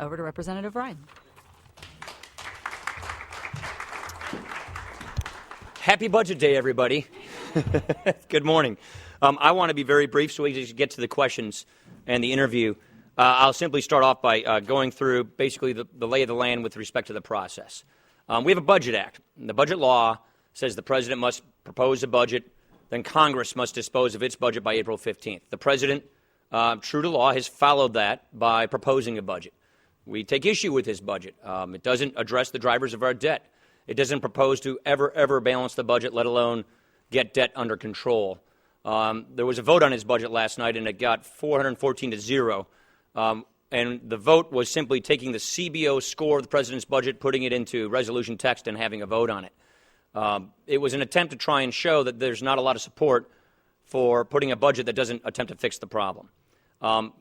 Over to Representative Ryan. Happy Budget Day, everybody. Good morning. I want to be very brief so we can get to the questions and the interview. I'll simply start off by going through basically the lay of the land with respect to the process. We have a Budget Act. The budget law says the president must propose a budget, then Congress must dispose of its budget by April 15th. The president, true to law, has followed that by proposing a budget. We take issue with his budget. It doesn't address the drivers of our debt. It doesn't propose to ever balance the budget, let alone get debt under control. There was a vote on his budget last night, and it got 414 to 0. And the vote was simply taking the CBO score of the president's budget, putting it into resolution text, and having a vote on it. It was an attempt to try and show that there's not a lot of support for putting a budget that doesn't attempt to fix the problem.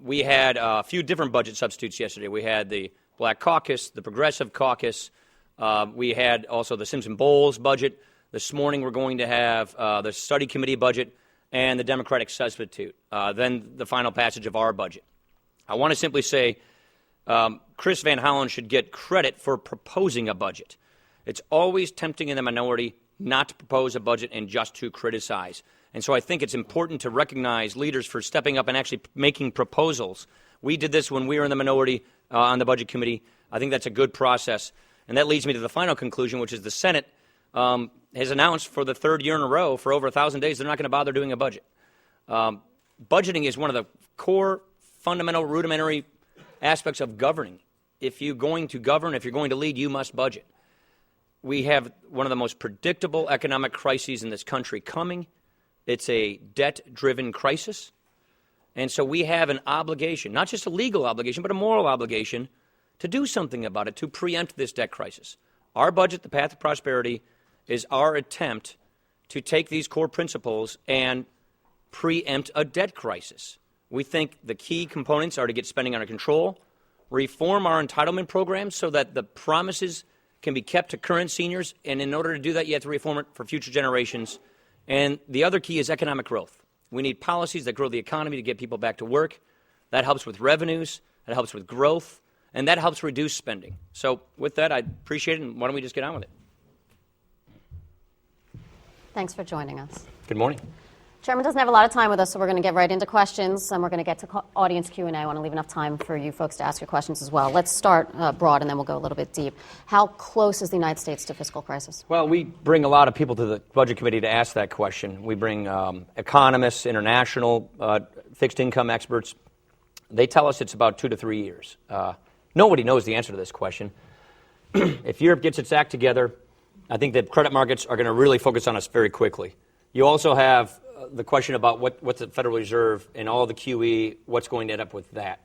We had a few different budget substitutes yesterday. We had the Black Caucus, the Progressive Caucus. We had also the Simpson-Bowles budget. This morning we're going to have the Study Committee budget and the Democratic substitute, then the final passage of our budget. I want to simply say Chris Van Hollen should get credit for proposing a budget. It's always tempting in the minority not to propose a budget and just to criticize. And so I think it's important to recognize leaders for stepping up and actually making proposals. We did this when we were in the minority on the Budget Committee. I think that's a good process. And that leads me to the final conclusion, which is the Senate has announced for the third year in a row, for over 1,000 days, they're not going to bother doing a budget. Budgeting is one of the core, fundamental, rudimentary aspects of governing. If you're going to govern, if you're going to lead, you must budget. We have one of the most predictable economic crises in this country coming. It's a debt-driven crisis. And so we have an obligation, not just a legal obligation, but a moral obligation to do something about it, to preempt this debt crisis. Our budget, the Path to Prosperity, is our attempt to take these core principles and preempt a debt crisis. We think the key components are to get spending under control, reform our entitlement programs so that the promises can be kept to current seniors, and in order to do that, you have to reform it for future generations. And the other key is economic growth. We need policies that grow the economy to get people back to work. That helps with revenues, that helps with growth, and that helps reduce spending. So with that, I appreciate it, and why don't we just get on with it? Thanks for joining us. Good morning. Chairman doesn't have a lot of time with us, so we're going to get right into questions, and we're going to get to audience Q&A. I want to leave enough time for you folks to ask your questions as well. Let's start broad, and then we'll go a little bit deep. How close is the United States to fiscal crisis? Well, we bring a lot of people to the Budget Committee to ask that question. We bring economists, international fixed income experts. They tell us it's about 2 to 3 years. Nobody knows the answer to this question. If Europe gets its act together, I think that credit markets are going to really focus on us very quickly. You also have the question about what's the Federal Reserve and all the QE, what's going to end up with that.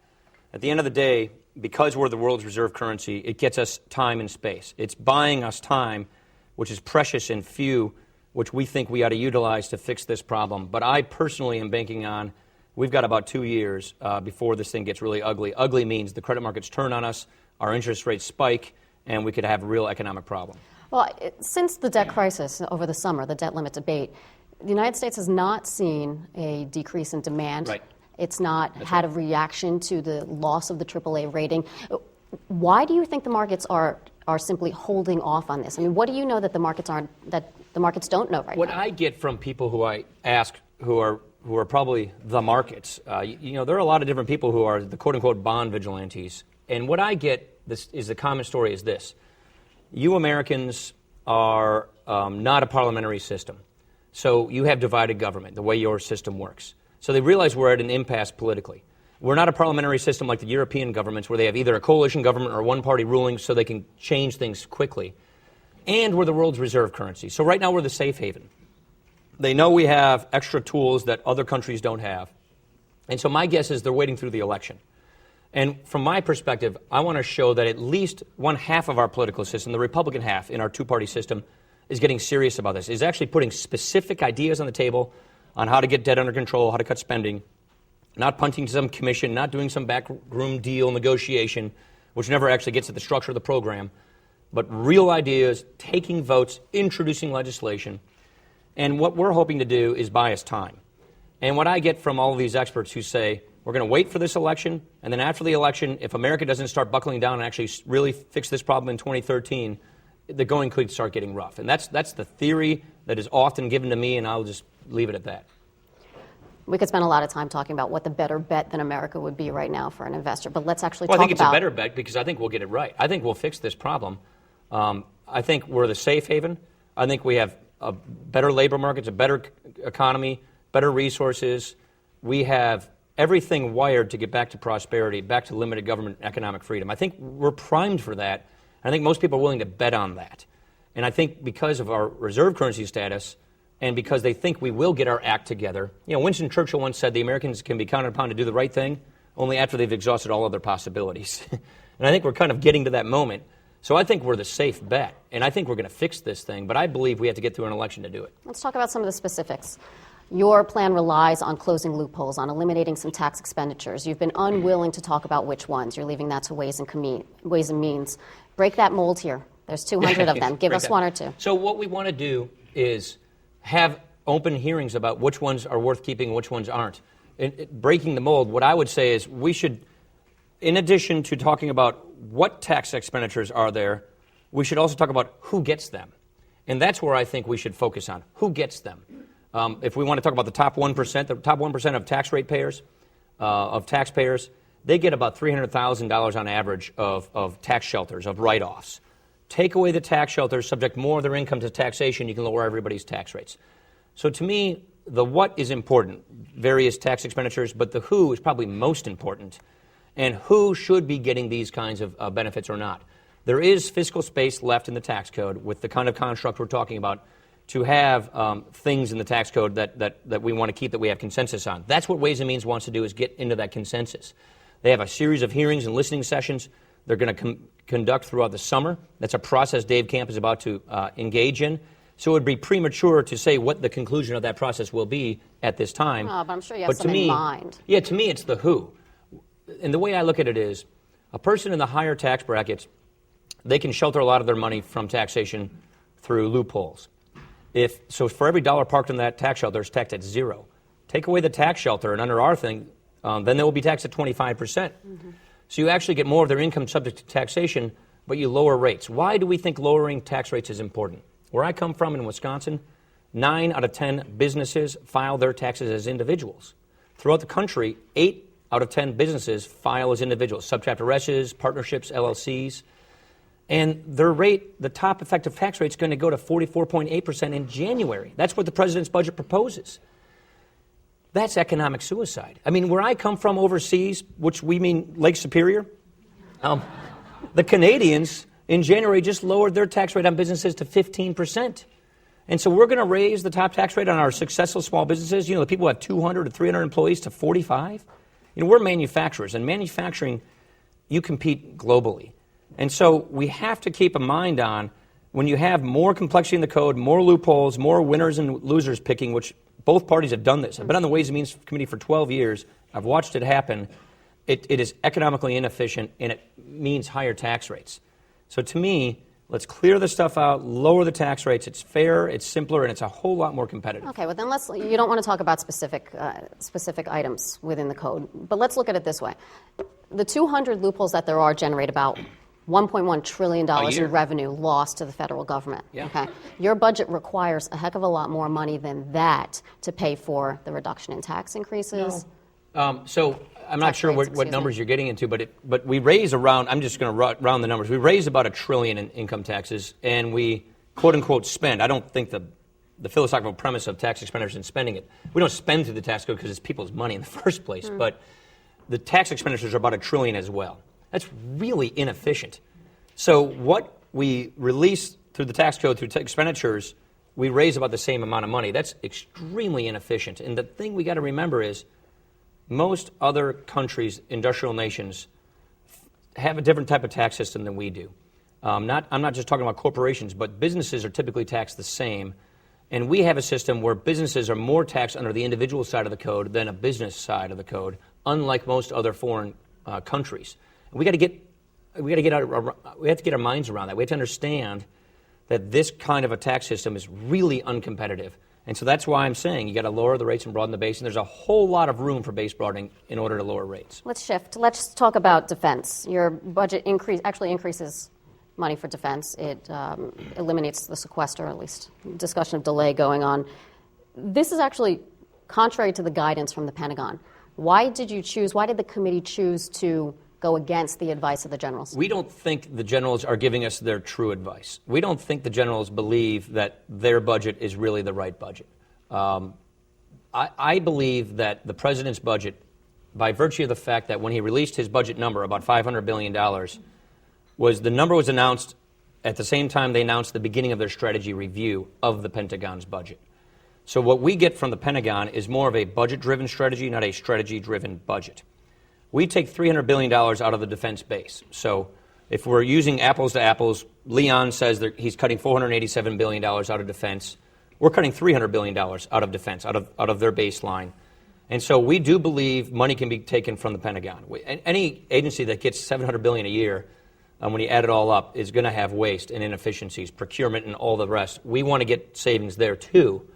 At the end of the day, because we're the world's reserve currency, it gets us time and space. It's buying us time, which is precious and few, which we think we ought to utilize to fix this problem. But I personally am banking on we've got about 2 years before this thing gets really ugly. Ugly means the credit markets turn on us, our interest rates spike, and we could have a real economic problem. Well, since the debt crisis over the summer, the debt limit debate, the United States has not seen a decrease in demand. Right. It's not had a reaction to the loss of the AAA rating. Why do you think the markets are simply holding off on this? I mean, what do you know that the markets don't know right now? What I get from people who I ask who are probably the markets, there are a lot of different people who are the quote-unquote bond vigilantes. And what I get is the common story is this. You Americans are not a parliamentary system. So you have divided government, the way your system works. So they realize we're at an impasse politically. We're not a parliamentary system like the European governments where they have either a coalition government or one-party ruling so they can change things quickly. And we're the world's reserve currency. So right now we're the safe haven. They know we have extra tools that other countries don't have. And so my guess is they're waiting through the election. And from my perspective, I want to show that at least one half of our political system, the Republican half in our two-party system, is getting serious about this, is actually putting specific ideas on the table on how to get debt under control, how to cut spending, not punting to some commission, not doing some backroom deal negotiation, which never actually gets at the structure of the program, but real ideas, taking votes, introducing legislation. And what we're hoping to do is buy us time. And what I get from all of these experts who say, We're going to wait for this election, and then after the election, if America doesn't start buckling down and actually really fix this problem in 2013, the going could start getting rough. And that's the theory that is often given to me, and I'll just leave it at that. We could spend a lot of time talking about what the better bet than America would be right now for an investor, but let's actually talk about... Well, I think it's a better bet because I think we'll get it right. I think we'll fix this problem. I think we're the safe haven. I think we have a better labor markets, a better economy, better resources. We have everything wired to get back to prosperity, back to limited government and economic freedom. I think we're primed for that. I think most people are willing to bet on that. And I think because of our reserve currency status and because they think we will get our act together, Winston Churchill once said the Americans can be counted upon to do the right thing only after they've exhausted all other possibilities. And I think we're kind of getting to that moment. So I think we're the safe bet, and I think we're going to fix this thing, but I believe we have to get through an election to do it. Let's talk about some of the specifics. Your plan relies on closing loopholes, on eliminating some tax expenditures. You've been unwilling to talk about which ones. You're leaving that to Ways and Means. Break that mold here. There's 200 of them. Give us one or two. So what we want to do is have open hearings about which ones are worth keeping and which ones aren't. Breaking the mold, what I would say is we should, in addition to talking about what tax expenditures are there, we should also talk about who gets them. And that's where I think we should focus on. Who gets them? If we want to talk about the top 1% of tax rate payers, of taxpayers, they get about $300,000 on average of tax shelters, of write-offs. Take away the tax shelters, subject more of their income to taxation, you can lower everybody's tax rates. So to me, the what is important, various tax expenditures, but the who is probably most important. And who should be getting these kinds of benefits or not. There is fiscal space left in the tax code with the kind of construct we're talking about to have things in the tax code that we want to keep, that we have consensus on. That's what Ways and Means wants to do, is get into that consensus. They have a series of hearings and listening sessions they're going to conduct throughout the summer. That's a process Dave Camp is about to engage in. So it would be premature to say what the conclusion of that process will be at this time. But I'm sure you have some in mind. Yeah, to me it's the who. And the way I look at it is, a person in the higher tax brackets, they can shelter a lot of their money from taxation through loopholes. So for every dollar parked in that tax shelter, it's taxed at zero. Take away the tax shelter, and under our thing, then they will be taxed at 25%. Mm-hmm. So you actually get more of their income subject to taxation, but you lower rates. Why do we think lowering tax rates is important? Where I come from in Wisconsin, 9 out of 10 businesses file their taxes as individuals. Throughout the country, 8 out of 10 businesses file as individuals, subchapter S's, partnerships, LLCs. And their rate, the top effective tax rate, is going to go to 44.8% in January. That's what the president's budget proposes. That's economic suicide. I mean, where I come from overseas, which we mean Lake Superior, the Canadians in January just lowered their tax rate on businesses to 15%. And so we're going to raise the top tax rate on our successful small businesses, the people who have 200 to 300 employees, to 45. We're manufacturers, and manufacturing, you compete globally. And so we have to keep a mind on, when you have more complexity in the code, more loopholes, more winners and losers picking, which both parties have done this. I've been on the Ways and Means Committee for 12 years. I've watched it happen. It is economically inefficient, and it means higher tax rates. So to me, let's clear the stuff out, lower the tax rates. It's fair, it's simpler, and it's a whole lot more competitive. Okay, well then you don't want to talk about specific items within the code, but let's look at it this way. The 200 loopholes that there are generate about $1.1 trillion in revenue lost to the federal government. Yeah. Okay, your budget requires a heck of a lot more money than that to pay for the reduction in tax increases. No. So I'm not sure what numbers you're getting into, but we raise around, I'm just going to round the numbers, we raise about $1 trillion in income taxes, and we quote unquote spend. I don't think the philosophical premise of tax expenditures and spending it, we don't spend through the tax code because it's people's money in the first place, but the tax expenditures are about $1 trillion as well. That's really inefficient. So what we release through the tax code, through expenditures, we raise about the same amount of money. That's extremely inefficient. And the thing we got to remember is, most other countries, industrial nations, have a different type of tax system than we do. I'm not just talking about corporations, but businesses are typically taxed the same. And we have a system where businesses are more taxed under the individual side of the code than a business side of the code, unlike most other foreign countries. We have to get our minds around that. We have to understand that this kind of a tax system is really uncompetitive. And so that's why I'm saying you got to lower the rates and broaden the base, and there's a whole lot of room for base broadening in order to lower rates. Let's shift. Let's talk about defense. Your budget actually increases money for defense. It eliminates the sequester, at least discussion of delay going on. This is actually contrary to the guidance from the Pentagon. Why did the committee choose to go against the advice of the generals? We don't think the generals are giving us their true advice. We don't think the generals believe that their budget is really the right budget. I believe that the president's budget, by virtue of the fact that when he released his budget number, about $500 billion, the number was announced at the same time they announced the beginning of their strategy review of the Pentagon's budget. So what we get from the Pentagon is more of a budget-driven strategy, not a strategy-driven budget. We take $300 billion out of the defense base. So if we're using apples to apples, Leon says that he's cutting $487 billion out of defense. We're cutting $300 billion out of defense, out of their baseline. And so we do believe money can be taken from the Pentagon. Any agency that gets $700 billion a year, when you add it all up, is going to have waste and inefficiencies, procurement and all the rest. We want to get savings there too.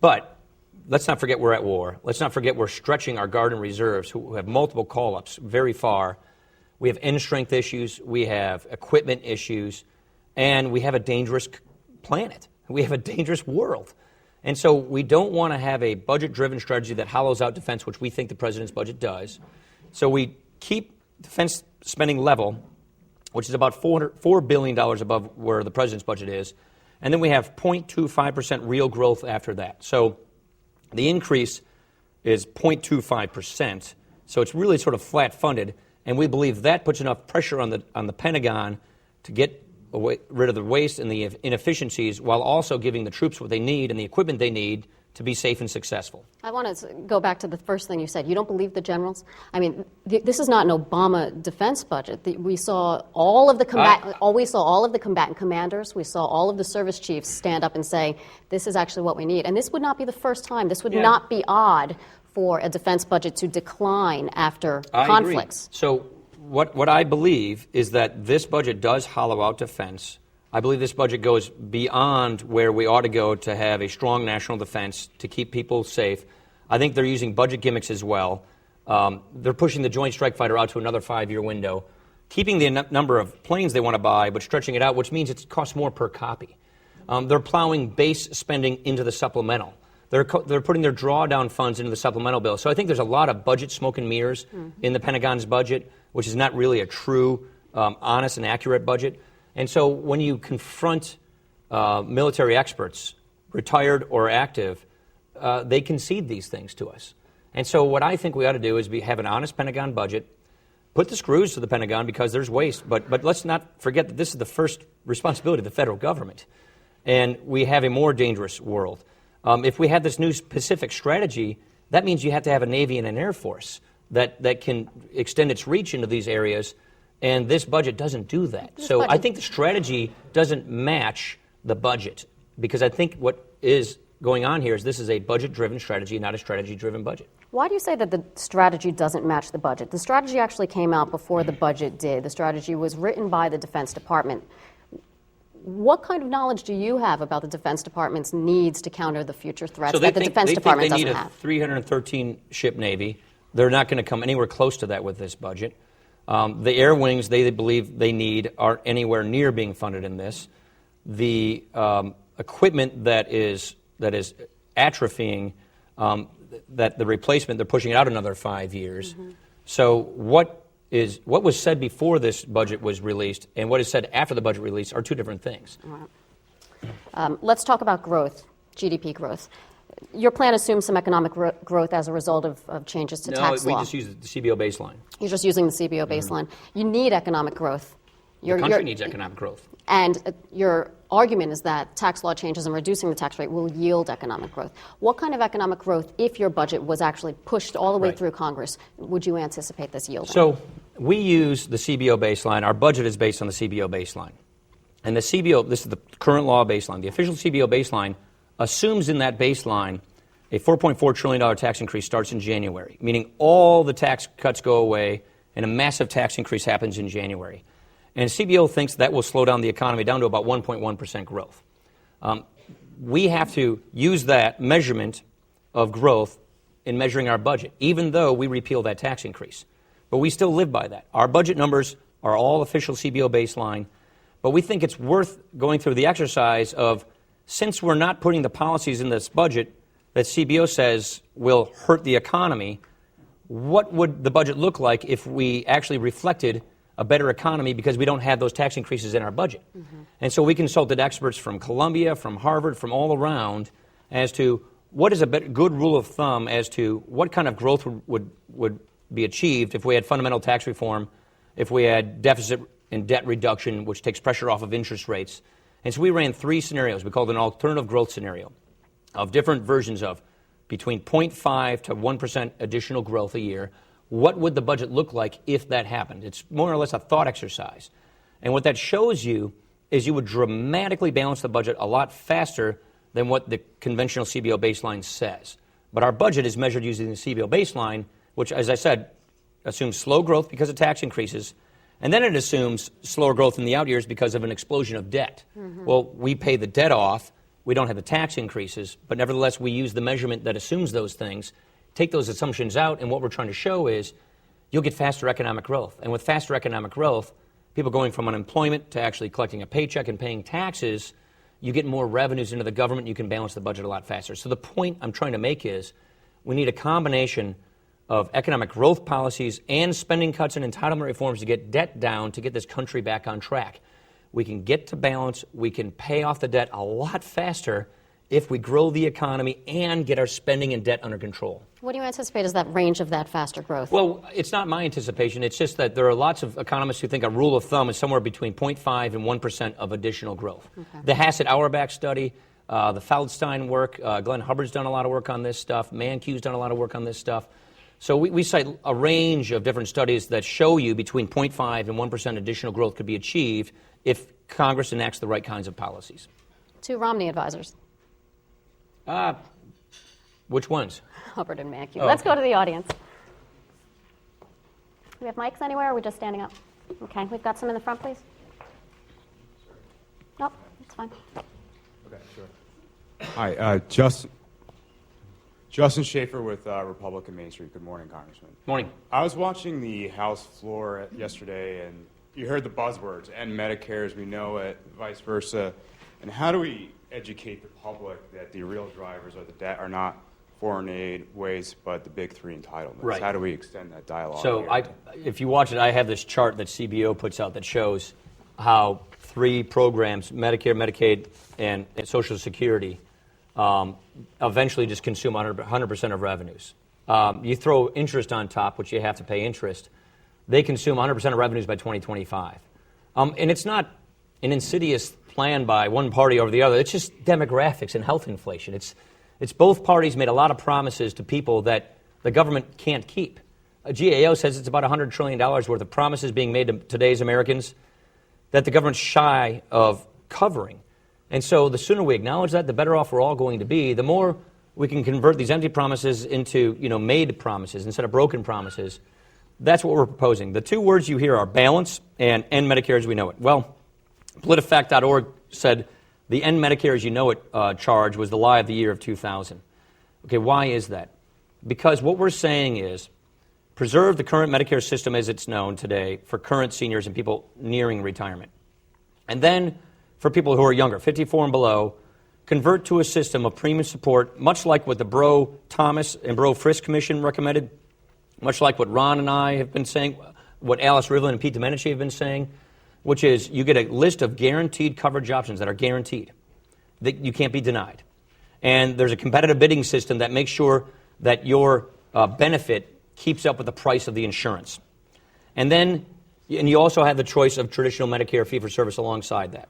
But let's not forget we're at war. Let's not forget we're stretching our Guard and Reserves, who have multiple call-ups very far. We have end strength issues. We have equipment issues. And we have a dangerous planet. We have a dangerous world. And so we don't want to have a budget-driven strategy that hollows out defense, which we think the president's budget does. So we keep defense spending level, which is about $4 billion above where the president's budget is. And then we have 0.25% real growth after that. So the increase is 0.25%. So it's really sort of flat funded. And we believe that puts enough pressure on the Pentagon to get rid of the waste and the inefficiencies while also giving the troops what they need and the equipment they need to be safe and successful. I want to go back to the first thing you said. You don't believe the generals? I mean, this is not an Obama defense budget. We saw all of the combatant commanders. We saw all of the service chiefs stand up and say, this is actually what we need. And this would not be the first time. This would not be odd for a defense budget to decline after conflicts. Agree. So what I believe is that this budget does hollow out defense. I believe this budget goes beyond where we ought to go to have a strong national defense to keep people safe. I think they're using budget gimmicks as well. They're pushing the Joint Strike Fighter out to another 5-year window, keeping the number of planes they want to buy, but stretching it out, which means it costs more per copy. They're plowing base spending into the supplemental. They're putting their drawdown funds into the supplemental bill. So I think there's a lot of budget smoke and mirrors in the Pentagon's budget, which is not really a true, honest and accurate budget. And so when you confront military experts, retired or active, they concede these things to us. And so what I think we ought to do is have an honest Pentagon budget, put the screws to the Pentagon because there's waste, but let's not forget that this is the first responsibility of the federal government. And we have a more dangerous world. If we have this new Pacific strategy, that means you have to have a Navy and an Air Force that can extend its reach into these areas. And this budget doesn't do that. I think the strategy doesn't match the budget because I think what is going on here is this is a budget-driven strategy, not a strategy-driven budget. Why do you say that the strategy doesn't match the budget? The strategy actually came out before the budget did. The strategy was written by the Defense Department. What kind of knowledge do you have about the Defense Department's needs to counter the future threats that the Defense Department doesn't have? They need a 313-ship Navy. They're not going to come anywhere close to that with this budget. The air wings they believe they need aren't anywhere near being funded in this. The equipment that is atrophying, that the replacement, they're pushing it out another 5 years. Mm-hmm. So what was said before this budget was released and what is said after the budget release are two different things. Right. Let's talk about growth, GDP growth. Your plan assumes some economic growth as a result of changes to tax law. No, we just use the CBO baseline. You're just using the CBO baseline. Mm-hmm. You need economic growth. The country needs economic growth. And your argument is that tax law changes and reducing the tax rate will yield economic growth. What kind of economic growth, if your budget was actually pushed all the way through Congress, would you anticipate this yielding? So we use the CBO baseline. Our budget is based on the CBO baseline. And the CBO, this is the current law baseline. The official CBO baseline assumes in that baseline a $4.4 trillion tax increase starts in January, meaning all the tax cuts go away and a massive tax increase happens in January. And CBO thinks that will slow down the economy down to about 1.1% growth. we have to use that measurement of growth in measuring our budget, even though we repeal that tax increase. But we still live by that. Our budget numbers are all official CBO baseline, but we think it's worth going through the exercise of, since we're not putting the policies in this budget that CBO says will hurt the economy, what would the budget look like if we actually reflected a better economy because we don't have those tax increases in our budget? Mm-hmm. And so we consulted experts from Columbia, from Harvard, from all around as to what is a good rule of thumb as to what kind of growth would be achieved if we had fundamental tax reform, if we had deficit and debt reduction, which takes pressure off of interest rates. And so we ran 3 scenarios. We called it an alternative growth scenario of different versions of between 0.5 to 1% additional growth a year. What would the budget look like if that happened? It's more or less a thought exercise. And what that shows you is you would dramatically balance the budget a lot faster than what the conventional CBO baseline says. But our budget is measured using the CBO baseline, which, as I said, assumes slow growth because of tax increases, and then it assumes slower growth in the out years because of an explosion of debt. Mm-hmm. Well, we pay the debt off. We don't have the tax increases, but nevertheless, we use the measurement that assumes those things, take those assumptions out, and what we're trying to show is you'll get faster economic growth. And with faster economic growth, people going from unemployment to actually collecting a paycheck and paying taxes, you get more revenues into the government, you can balance the budget a lot faster. So the point I'm trying to make is we need a combination of economic growth policies and spending cuts and entitlement reforms to get debt down, to get this country back on track. We can get to balance, we can pay off the debt a lot faster if we grow the economy and get our spending and debt under control. What do you anticipate is that range of that faster growth? Well, it's not my anticipation. It's just that there are lots of economists who think a rule of thumb is somewhere between 0.5 and 1% of additional growth. Okay. The Hassett-Auerbach study, the Feldstein work, Glenn Hubbard's done a lot of work on this stuff, Mankiw's done a lot of work on this stuff. So we cite a range of different studies that show you between 0.5 and 1% additional growth could be achieved if Congress enacts the right kinds of policies. 2 Romney advisors. Which ones? Hubbard and Mankiw. Oh, Let's okay. go to the audience. Do we have mics anywhere, or are we just standing up? Okay, we've got some in the front, please. Nope, that's fine. Okay, sure. Hi, Justin Schaefer with Republican Main Street. Good morning, Congressman. Morning. I was watching the House floor yesterday, and you heard the buzzwords, end Medicare as we know it, vice versa. And how do we educate the public that the real drivers of the debt are not foreign aid, waste, but the big 3 entitlements? Right. How do we extend that dialogue So here? if you watch it, I have this chart that CBO puts out that shows how 3 programs, Medicare, Medicaid, and Social Security, eventually just consume 100% of revenues. You throw interest on top, which you have to pay interest, they consume 100% of revenues by 2025. And it's not an insidious plan by one party over the other. It's just demographics and health inflation. It's both parties made a lot of promises to people that the government can't keep. GAO says it's about $100 trillion worth of promises being made to today's Americans that the government's shy of covering. And so the sooner we acknowledge that, the better off we're all going to be. The more we can convert these empty promises into, made promises instead of broken promises. That's what we're proposing. The 2 words you hear are balance and end Medicare as we know it. Well, PolitiFact.org said the end Medicare as you know it charge was the lie of the year of 2000. Okay, why is that? Because what we're saying is preserve the current Medicare system as it's known today for current seniors and people nearing retirement. And then for people who are younger, 54 and below, convert to a system of premium support, much like what the Bro-Thomas and Bro-Frist Commission recommended, much like what Ron and I have been saying, what Alice Rivlin and Pete Domenici have been saying, which is you get a list of guaranteed coverage options that are guaranteed, that you can't be denied. And there's a competitive bidding system that makes sure that your benefit keeps up with the price of the insurance. And you also have the choice of traditional Medicare fee-for-service alongside that.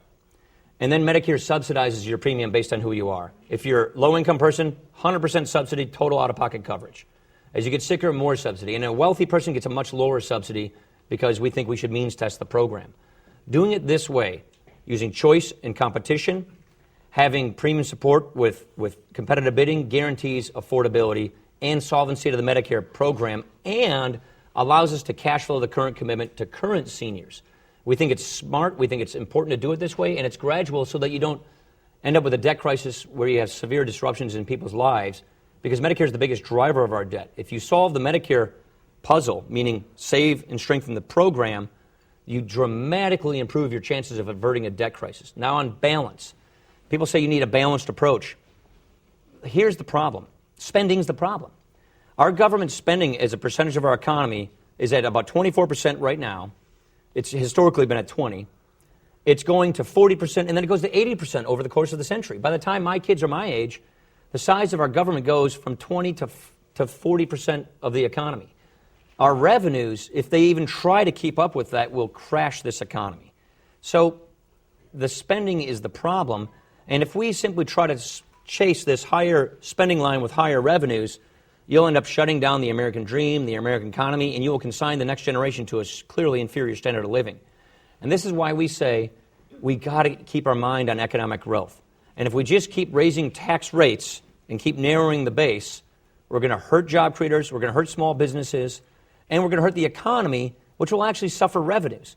And then Medicare subsidizes your premium based on who you are. If you're a low-income person, 100% subsidy, total out-of-pocket coverage. As you get sicker, more subsidy. And a wealthy person gets a much lower subsidy because we think we should means test the program. Doing it this way, using choice and competition, having premium support with competitive bidding, guarantees affordability and solvency to the Medicare program, and allows us to cash flow the current commitment to current seniors. We think it's smart. We think it's important to do it this way, and it's gradual so that you don't end up with a debt crisis where you have severe disruptions in people's lives, because Medicare is the biggest driver of our debt. If you solve the Medicare puzzle, meaning save and strengthen the program, you dramatically improve your chances of averting a debt crisis. Now, on balance, people say you need a balanced approach. Here's the problem. Spending's the problem. Our government spending as a percentage of our economy is at about 24% right now. It's historically been at 20%. It's going to 40%, and then it goes to 80% over the course of the century. By the time my kids are my age, the size of our government goes from 20 to 40% of the economy. Our revenues, if they even try to keep up with that, will crash this economy. So the spending is the problem, and if we simply try to chase this higher spending line with higher revenues, you'll end up shutting down the American dream, the American economy, and you will consign the next generation to a clearly inferior standard of living. And this is why we say we got to keep our mind on economic growth. And if we just keep raising tax rates and keep narrowing the base, we're going to hurt job creators, we're going to hurt small businesses, and we're going to hurt the economy, which will actually suffer revenues.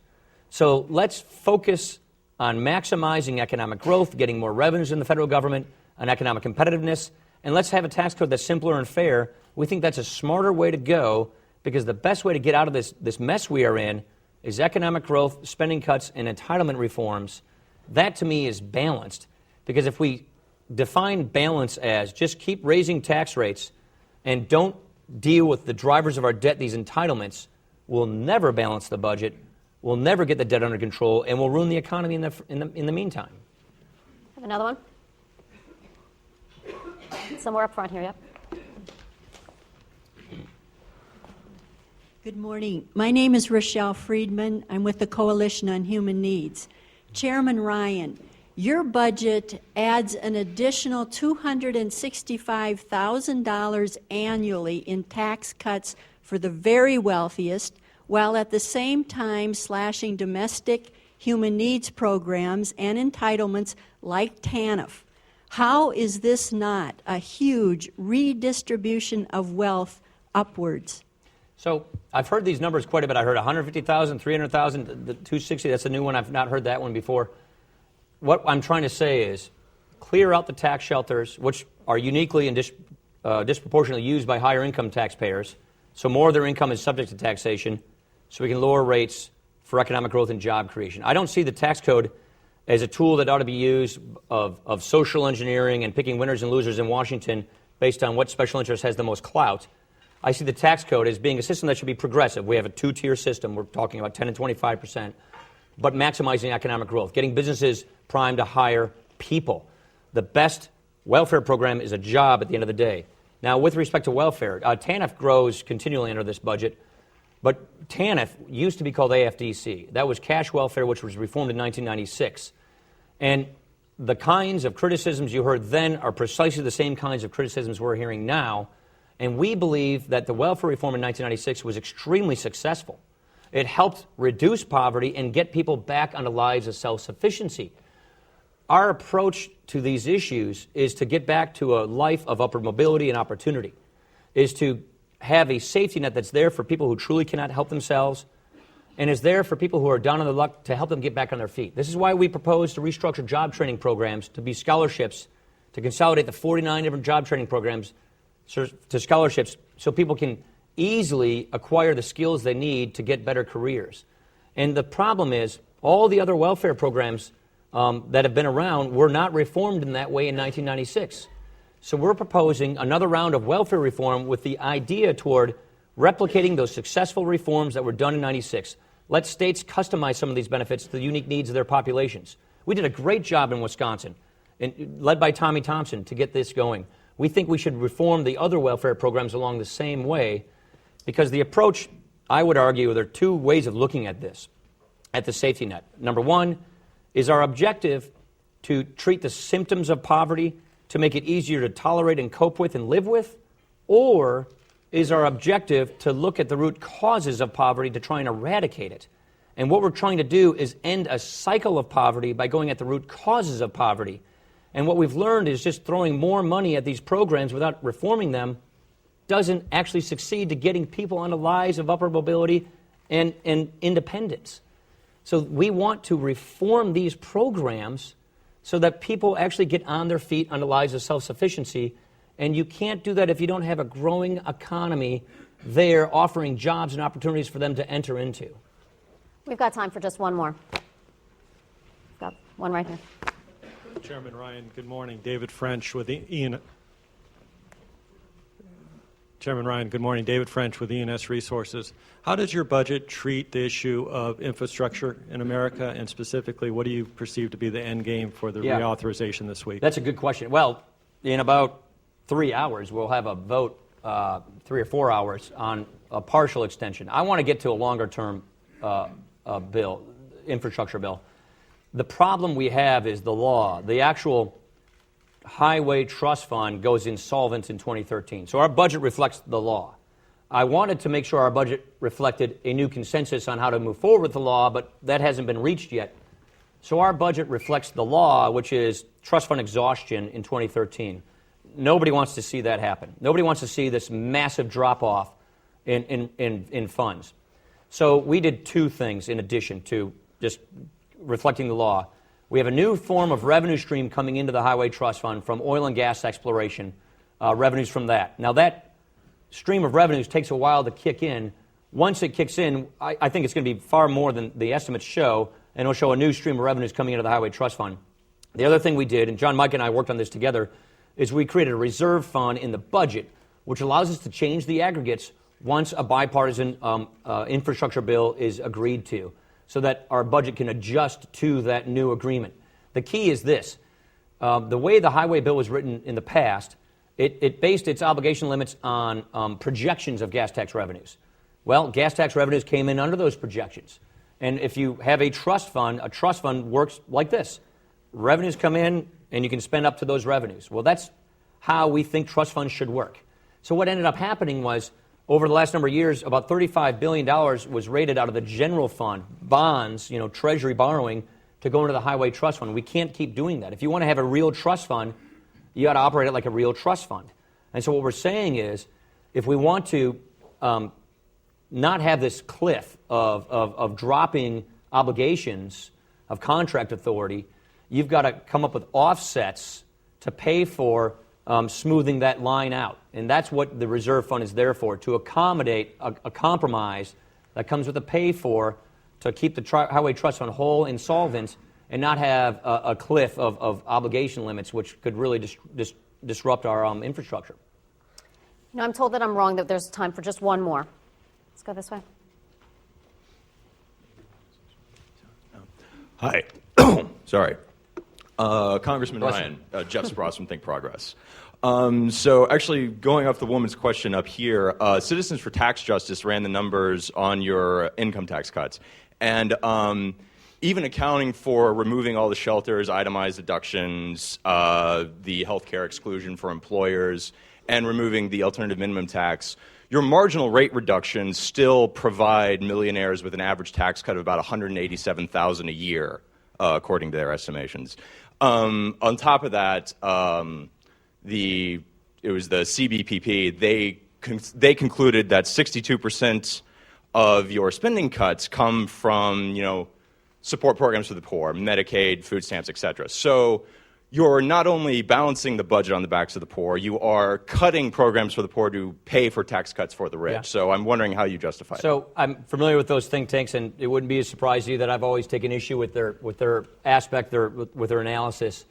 So let's focus on maximizing economic growth, getting more revenues in the federal government, on economic competitiveness, and let's have a tax code that's simpler and fair. We think that's a smarter way to go, because the best way to get out of this mess we are in is economic growth, spending cuts, and entitlement reforms. That, to me, is balanced. Because if we define balance as just keep raising tax rates and don't deal with the drivers of our debt, these entitlements, we'll never balance the budget, we'll never get the debt under control, and we'll ruin the economy in the meantime. Have another one? Somewhere up front here, yep. Good morning. My name is Rochelle Friedman. I'm with the Coalition on Human Needs. Chairman Ryan, your budget adds an additional $265,000 annually in tax cuts for the very wealthiest, while at the same time slashing domestic human needs programs and entitlements like TANF. How is this not a huge redistribution of wealth upwards? So I've heard these numbers quite a bit. I heard 150,000, 300,000, the 260. That's a new one. I've not heard that one before. What I'm trying to say is clear out the tax shelters, which are uniquely and disproportionately used by higher income taxpayers, so more of their income is subject to taxation, so we can lower rates for economic growth and job creation. I don't see the tax code as a tool that ought to be used of social engineering and picking winners and losers in Washington based on what special interest has the most clout. I see the tax code as being a system that should be progressive. We have a two-tier system. We're talking about 10 and 25%, but maximizing economic growth, getting businesses primed to hire people. The best welfare program is a job at the end of the day. Now, with respect to welfare, TANF grows continually under this budget, but TANF used to be called AFDC. That was cash welfare, which was reformed in 1996. And the kinds of criticisms you heard then are precisely the same kinds of criticisms we're hearing now. And we believe that the welfare reform in 1996 was extremely successful. It helped reduce poverty and get people back onto lives of self-sufficiency. Our approach to these issues is to get back to a life of upward mobility and opportunity, is to have a safety net that's there for people who truly cannot help themselves, and is there for people who are down on their luck to help them get back on their feet. This is why we propose to restructure job training programs to be scholarships, to consolidate the 49 different job training programs to scholarships so people can easily acquire the skills they need to get better careers. And the problem is all the other welfare programs that have been around were not reformed in that way in 1996. So we're proposing another round of welfare reform with the idea toward replicating those successful reforms that were done in 96. Let states customize some of these benefits to the unique needs of their populations. We did a great job in Wisconsin, led by Tommy Thompson, to get this going. We think we should reform the other welfare programs along the same way, because the approach, I would argue, there are two ways of looking at this, at the safety net. Number one, is our objective to treat the symptoms of poverty to make it easier to tolerate and cope with and live with? Or is our objective to look at the root causes of poverty to try and eradicate it? And what we're trying to do is end a cycle of poverty by going at the root causes of poverty. And what we've learned is just throwing more money at these programs without reforming them doesn't actually succeed to getting people onto lives of upward mobility and independence. So we want to reform these programs so that people actually get on their feet on the lives of self-sufficiency. And you can't do that if you don't have a growing economy there offering jobs and opportunities for them to enter into. We've got time for just one more. Got one right here. Chairman Ryan, good morning. David French with Ian. Chairman Ryan, good morning. David French with ENS Resources. How does your budget treat the issue of infrastructure in America, and specifically, what do you perceive to be the end game for the reauthorization this week? That's a good question. Well, in about 3 hours, we'll have a vote, 3 or 4 hours, on a partial extension. I want to get to a longer-term bill, infrastructure bill. The problem we have is the law. The actual highway trust fund goes insolvent in 2013. So our budget reflects the law. I wanted to make sure our budget reflected a new consensus on how to move forward with the law, but that hasn't been reached yet. So our budget reflects the law, which is trust fund exhaustion in 2013. Nobody wants to see that happen. Nobody wants to see this massive drop-off in funds. So we did two things in addition to just reflecting the law. We have a new form of revenue stream coming into the Highway Trust Fund from oil and gas exploration, revenues from that. Now, that stream of revenues takes a while to kick in. Once it kicks in, I think it's going to be far more than the estimates show, and it'll show a new stream of revenues coming into the Highway Trust Fund. The other thing we did, and John, Mike, and I worked on this together, is we created a reserve fund in the budget, which allows us to change the aggregates once a bipartisan infrastructure bill is agreed to, so that our budget can adjust to that new agreement. The key is this. The way the highway bill was written in the past, it based its obligation limits on projections of gas tax revenues. Well, gas tax revenues came in under those projections. And if you have a trust fund works like this. Revenues come in, and you can spend up to those revenues. Well, that's how we think trust funds should work. So what ended up happening was, over the last number of years, about $35 billion was rated out of the general fund, bonds, Treasury borrowing, to go into the Highway Trust Fund. We can't keep doing that. If you want to have a real trust fund, you got to operate it like a real trust fund. And so what we're saying is, if we want to not have this cliff of dropping obligations of contract authority, you've got to come up with offsets to pay for smoothing that line out. And that's what the reserve fund is there for, to accommodate a compromise that comes with a pay-for to keep the Highway Trust Fund whole and solvent and not have a cliff of obligation limits, which could really disrupt our infrastructure. I'm told that I'm wrong, that there's time for just one more. Let's go this way. Hi. Sorry. Congressman Ryan, Jeff Spross from Think Progress. So actually, going off the woman's question up here, Citizens for Tax Justice ran the numbers on your income tax cuts. And even accounting for removing all the shelters, itemized deductions, the health care exclusion for employers, and removing the alternative minimum tax, your marginal rate reductions still provide millionaires with an average tax cut of about $187,000 a year, according to their estimations. On top of that, it was the CBPP. They concluded that 62% of your spending cuts come from support programs for the poor, Medicaid, food stamps, etc. So you're not only balancing the budget on the backs of the poor, you are cutting programs for the poor to pay for tax cuts for the rich. Yeah. So I'm wondering how you justify that. So I'm familiar with those think tanks, and it wouldn't be a surprise to you that I've always taken issue with their aspect, with their analysis.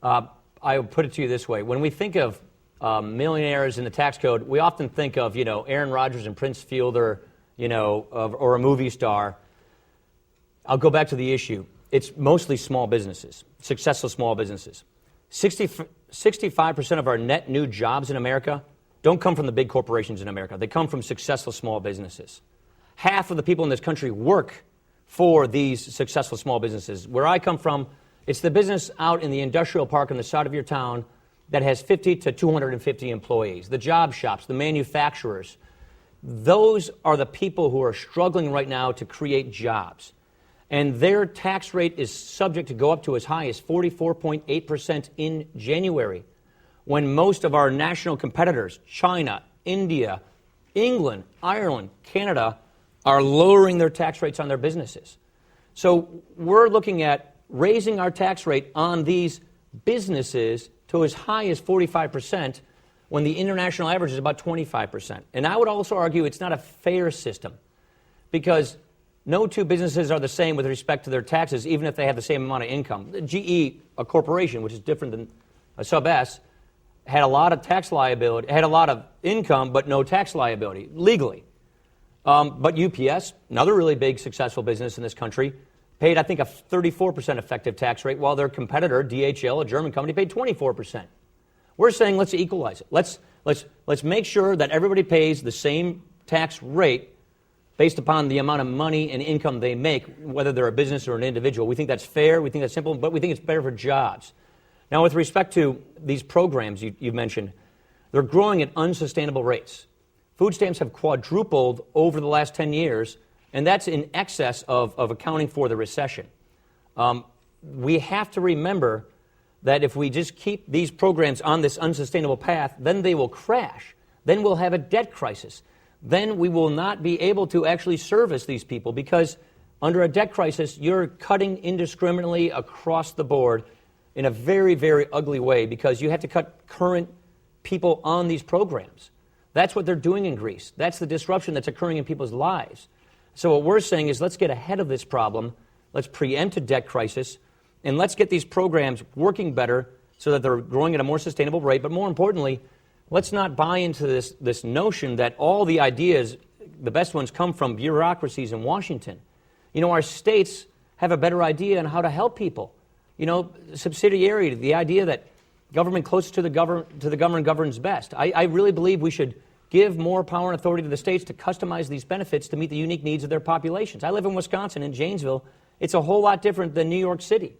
I would put it to you this way. When we think of millionaires in the tax code, we often think of, Aaron Rodgers and Prince Fielder, or a movie star. I'll go back to the issue. It's mostly small businesses, successful small businesses. 65% of our net new jobs in America don't come from the big corporations in America. They come from successful small businesses. Half of the people in this country work for these successful small businesses. Where I come from, it's the business out in the industrial park on the side of your town that has 50 to 250 employees, the job shops, the manufacturers. Those are the people who are struggling right now to create jobs. And their tax rate is subject to go up to as high as 44.8% in January, when most of our national competitors, China, India, England, Ireland, Canada, are lowering their tax rates on their businesses. So we're looking at raising our tax rate on these businesses to as high as 45% when the international average is about 25%. And I would also argue it's not a fair system because no two businesses are the same with respect to their taxes, even if they have the same amount of income. GE, a corporation, which is different than a sub S, had a lot of tax liability, had a lot of income, but no tax liability, legally. But UPS, another really big successful business in this country, paid, I think, a 34% effective tax rate, while their competitor, DHL, a German company, paid 24%. We're saying let's equalize it. Let's make sure that everybody pays the same tax rate based upon the amount of money and income they make, whether they're a business or an individual. We think that's fair, we think that's simple, but we think it's better for jobs. Now, with respect to these programs you mentioned, they're growing at unsustainable rates. Food stamps have quadrupled over the last 10 years, and that's in excess of accounting for the recession. We have to remember that if we just keep these programs on this unsustainable path, then they will crash. Then we'll have a debt crisis. Then we will not be able to actually service these people because under a debt crisis, you're cutting indiscriminately across the board in a very, very ugly way because you have to cut current people on these programs. That's what they're doing in Greece. That's the disruption that's occurring in people's lives. So what we're saying is let's get ahead of this problem. Let's preempt a debt crisis, and let's get these programs working better so that they're growing at a more sustainable rate. But more importantly, let's not buy into this notion that all the ideas, the best ones, come from bureaucracies in Washington. You know, our states have a better idea on how to help people. You know, subsidiarity, the idea that government close to the government governs best. I really believe we should give more power and authority to the states to customize these benefits to meet the unique needs of their populations. I live in Wisconsin, in Janesville. It's a whole lot different than New York City.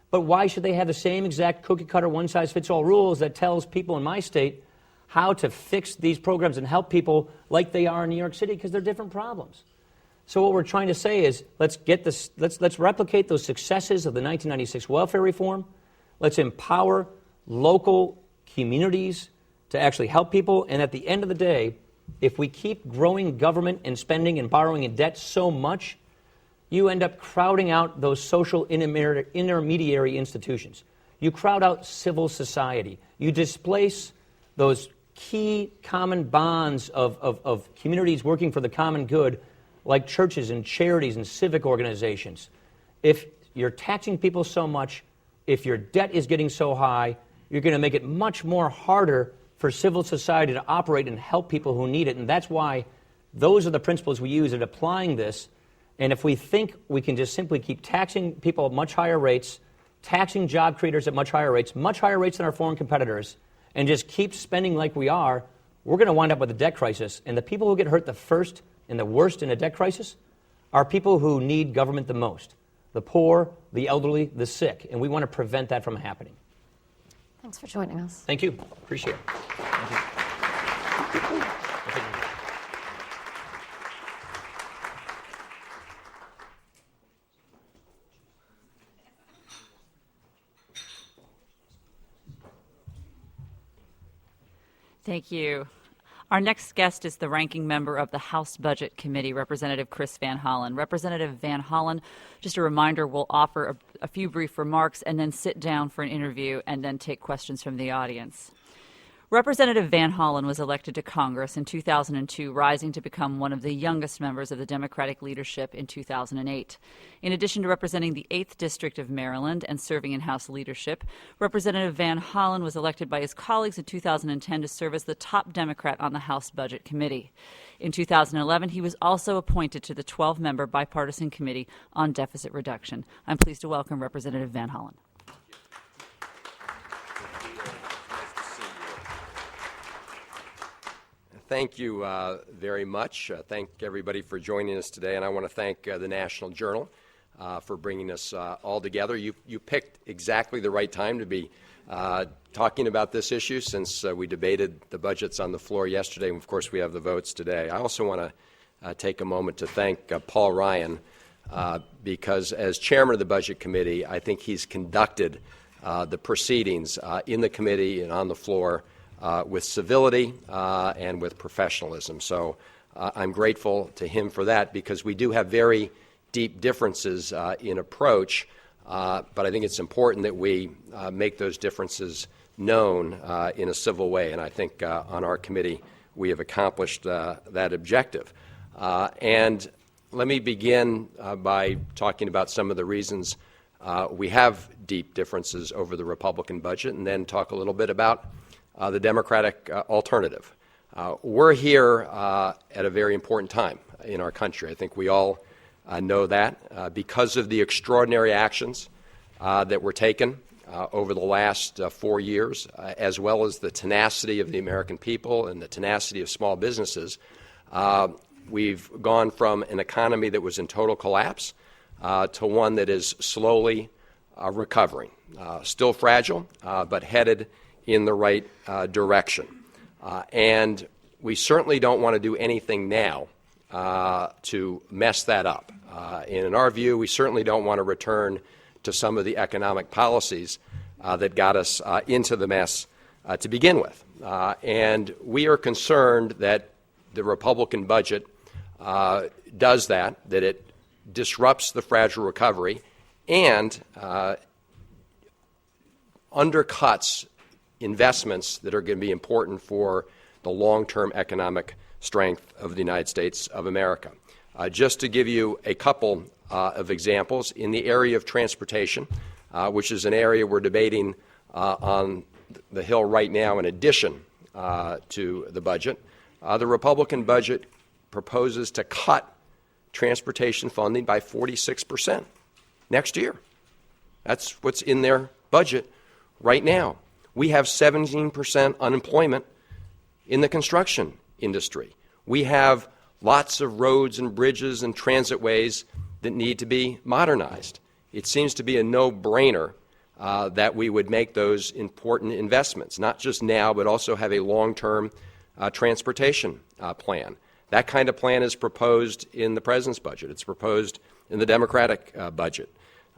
But why should they have the same exact cookie-cutter, one-size-fits-all rules that tells people in my state how to fix these programs and help people like they are in New York City? Because they're different problems. So what we're trying to say is let's replicate those successes of the 1996 welfare reform. Let's empower local communities to actually help people. And at the end of the day, if we keep growing government and spending and borrowing and debt so much, you end up crowding out those social intermediary institutions. You crowd out civil society. You displace those key common bonds of communities working for the common good, like churches and charities and civic organizations. If you're taxing people so much, if your debt is getting so high, you're going to make it much more harder for civil society to operate and help people who need it. And that's why those are the principles we use in applying this. And if we think we can just simply keep taxing people at much higher rates, taxing job creators at much higher rates than our foreign competitors, and just keep spending like we are, we're going to wind up with a debt crisis. And the people who get hurt the first and the worst in a debt crisis are people who need government the most: the poor, the elderly, the sick. And we want to prevent that from happening. Thanks for joining us. Thank you. Appreciate it. Thank you. Thank you. Our next guest is the ranking member of the House Budget Committee, Representative Chris Van Hollen. Representative Van Hollen, just a reminder, will offer a few brief remarks and then sit down for an interview and then take questions from the audience. Representative Van Hollen was elected to Congress in 2002, rising to become one of the youngest members of the Democratic leadership in 2008. In addition to representing the 8th District of Maryland and serving in House leadership, Representative Van Hollen was elected by his colleagues in 2010 to serve as the top Democrat on the House Budget Committee. In 2011, he was also appointed to the 12-member bipartisan committee on deficit reduction. I'm pleased to welcome Representative Van Hollen. Thank you very much. Thank everybody for joining us today, and I want to thank the National Journal for bringing us all together. You picked exactly the right time to be talking about this issue, since we debated the budgets on the floor yesterday, and of course we have the votes today. I also want to take a moment to thank Paul Ryan, because as chairman of the Budget Committee, I think he's conducted the proceedings in the committee and on the floor with civility and with professionalism. So I'm grateful to him for that, because we do have very deep differences in approach But I think it's important that we make those differences known in a civil way, and I think on our committee we have accomplished that objective. And let me begin by talking about some of the reasons we have deep differences over the Republican budget, and then talk a little bit about the Democratic alternative. We're here at a very important time in our country. I think we all know that because of the extraordinary actions that were taken over the last 4 years, as well as the tenacity of the American people and the tenacity of small businesses. We've gone from an economy that was in total collapse to one that is slowly recovering. Still fragile, but headed in the right direction. And we certainly don't want to do anything now to mess that up. And in our view, we certainly don't want to return to some of the economic policies that got us into the mess to begin with. And we are concerned that the Republican budget does that it disrupts the fragile recovery and undercuts investments that are going to be important for the long-term economic strength of the United States of America. Just to give you a couple of examples, in the area of transportation, which is an area we're debating on the Hill right now in addition to the budget, the Republican budget proposes to cut transportation funding by 46% next year. That's what's in their budget right now. We have 17% unemployment in the construction industry. We have lots of roads and bridges and transitways that need to be modernized. It seems to be a no-brainer that we would make those important investments, not just now, but also have a long-term transportation plan. That kind of plan is proposed in the President's budget. It's proposed in the Democratic budget,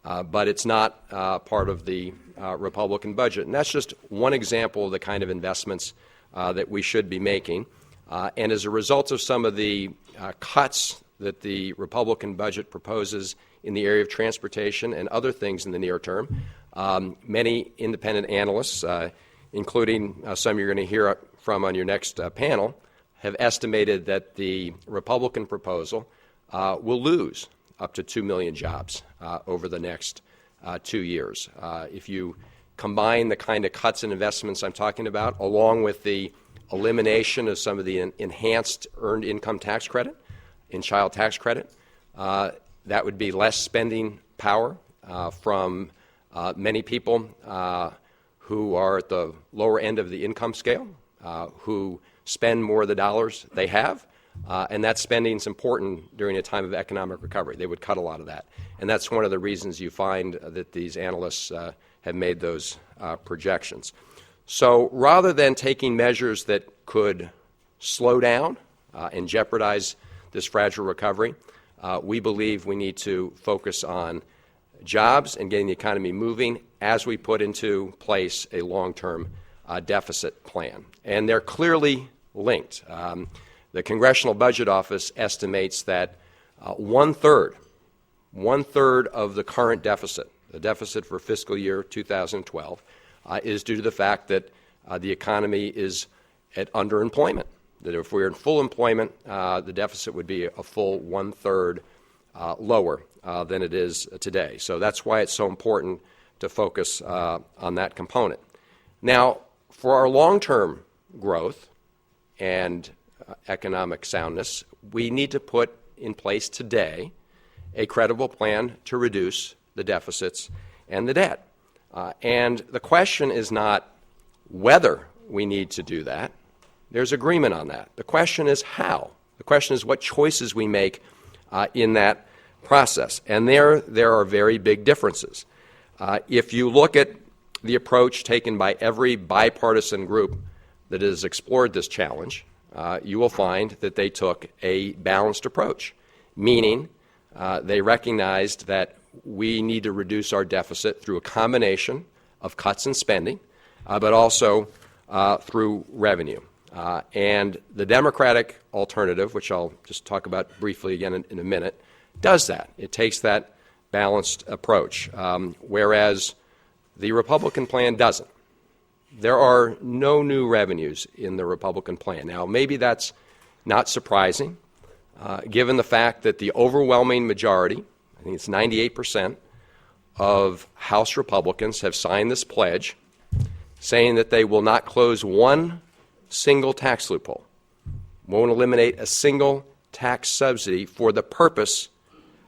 but it's not part of the Republican budget. And that's just one example of the kind of investments that we should be making. And as a result of some of the cuts that the Republican budget proposes in the area of transportation and other things in the near term, many independent analysts, including some you're going to hear from on your next panel, have estimated that the Republican proposal will lose up to 2 million jobs over the next 2 years. If you combine the kind of cuts and investments I'm talking about, along with the elimination of some of the enhanced earned income tax credit and child tax credit, that would be less spending power from many people who are at the lower end of the income scale, who spend more of the dollars they have, and that spending is important during a time of economic recovery. They would cut a lot of that. And that's one of the reasons you find that these analysts have made those projections. So rather than taking measures that could slow down and jeopardize this fragile recovery, we believe we need to focus on jobs and getting the economy moving as we put into place a long-term deficit plan. And they're clearly linked. The Congressional Budget Office estimates that one-third of the current deficit, the deficit for fiscal year 2012, is due to the fact that the economy is at underemployment. That if we're in full employment, the deficit would be a full one-third lower than it is today. So that's why it's so important to focus on that component. Now, for our long-term growth and economic soundness, we need to put in place today a credible plan to reduce the deficits and the debt. And the question is not whether we need to do that. There's agreement on that. The question is how. The question is what choices we make in that process. And there are very big differences. If you look at the approach taken by every bipartisan group that has explored this challenge, you will find that they took a balanced approach, meaning they recognized that we need to reduce our deficit through a combination of cuts in spending, but also through revenue. And the Democratic alternative, which I'll just talk about briefly again in a minute, does that. It takes that balanced approach, whereas the Republican plan doesn't. There are no new revenues in the Republican plan. Now, maybe that's not surprising, given the fact that the overwhelming majority, I think it's 98%, of House Republicans have signed this pledge saying that they will not close one single tax loophole, won't eliminate a single tax subsidy for the purpose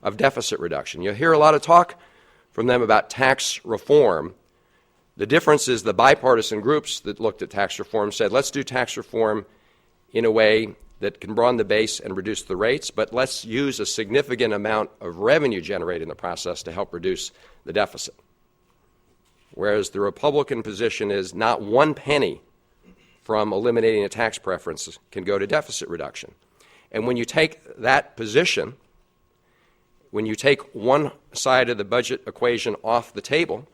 of deficit reduction. You'll hear a lot of talk from them about tax reform. The difference is the bipartisan groups that looked at tax reform said, let's do tax reform in a way that can broaden the base and reduce the rates, but let's use a significant amount of revenue generated in the process to help reduce the deficit. Whereas the Republican position is not one penny from eliminating a tax preference can go to deficit reduction. And when you take that position, when you take one side of the budget equation off the table,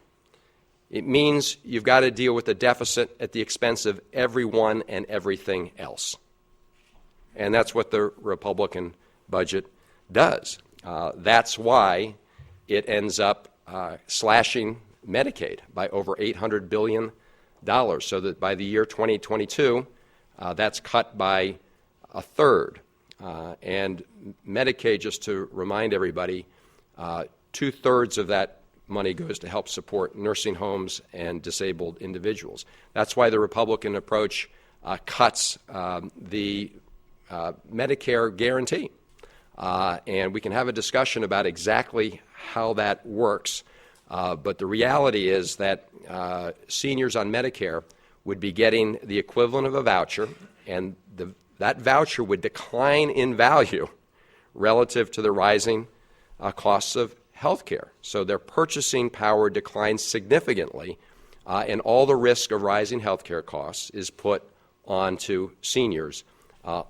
it means you've got to deal with the deficit at the expense of everyone and everything else. And that's what the Republican budget does. That's why it ends up slashing Medicaid by over $800 billion, so that by the year 2022, that's cut by a third. And Medicaid, just to remind everybody, 2/3 of that money goes to help support nursing homes and disabled individuals. That's why the Republican approach cuts the Medicare guarantee. And we can have a discussion about exactly how that works. But the reality is that seniors on Medicare would be getting the equivalent of a voucher, and that voucher would decline in value relative to the rising costs of health care. So their purchasing power declines significantly, and all the risk of rising health care costs is put onto seniors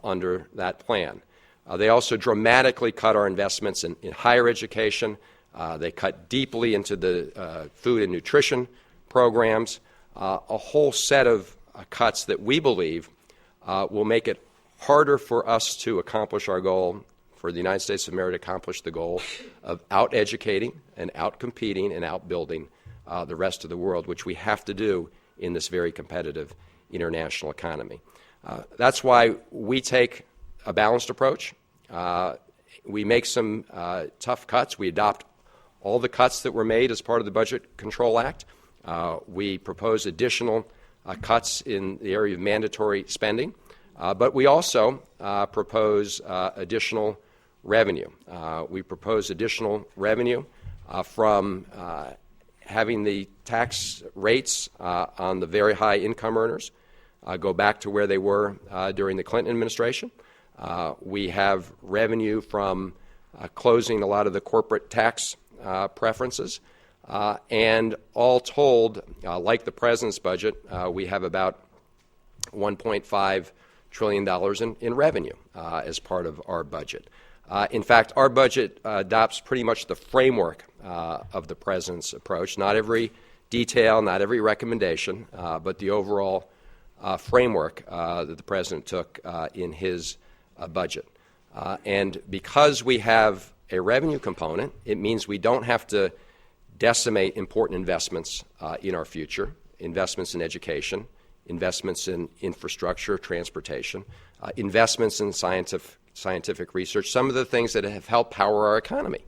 under that plan. They also dramatically cut our investments in higher education. They cut deeply into the food and nutrition programs, a whole set of cuts that we believe will make it harder for us to accomplish our goal, for the United States of America to accomplish the goal of out-educating and out-competing and out-building the rest of the world, which we have to do in this very competitive international economy. That's why we take a balanced approach. We make some tough cuts. We adopt all the cuts that were made as part of the Budget Control Act. We propose additional cuts in the area of mandatory spending. But we also propose additional revenue. We propose additional revenue from having the tax rates on the very high income earners go back to where they were during the Clinton administration. We have revenue from closing a lot of the corporate tax preferences. And all told, like the President's budget, we have about $1.5 trillion in revenue as part of our budget. In fact, our budget adopts pretty much the framework of the President's approach. Not every detail, not every recommendation, but the overall framework that the President took in his budget. And because we have a revenue component, it means we don't have to decimate important investments in our future, investments in education, investments in infrastructure, transportation, investments in scientific research, some of the things that have helped power our economy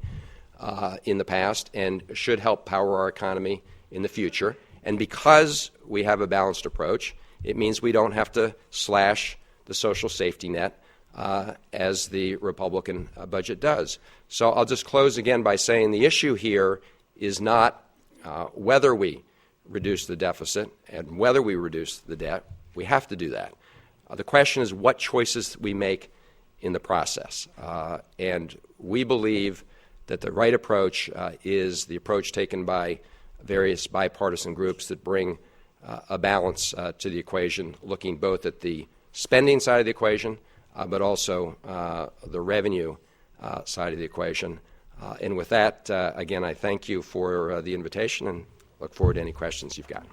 in the past and should help power our economy in the future. And because we have a balanced approach, it means we don't have to slash the social safety net as the Republican budget does. So I'll just close again by saying the issue here is not whether we reduce the deficit and whether we reduce the debt. We have to do that. The question is what choices we make in the process. And we believe that the right approach is the approach taken by various bipartisan groups that bring a balance to the equation, looking both at the spending side of the equation, but also the revenue side of the equation. And with that, again, I thank you for the invitation and look forward to any questions you've got.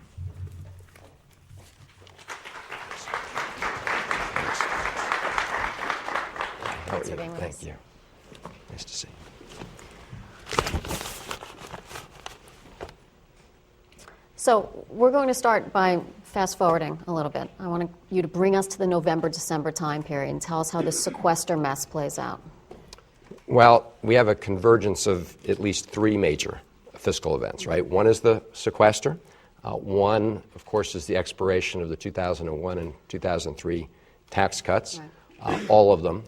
Thanks for being with us. Thank you. Nice to see you. So we're going to start by fast forwarding a little bit. I want you to bring us to the November-December time period and tell us how this sequester mess plays out. Well, we have a convergence of at least three major fiscal events, right? One is the sequester. One, of course, is the expiration of the 2001 and 2003 tax cuts, all of them.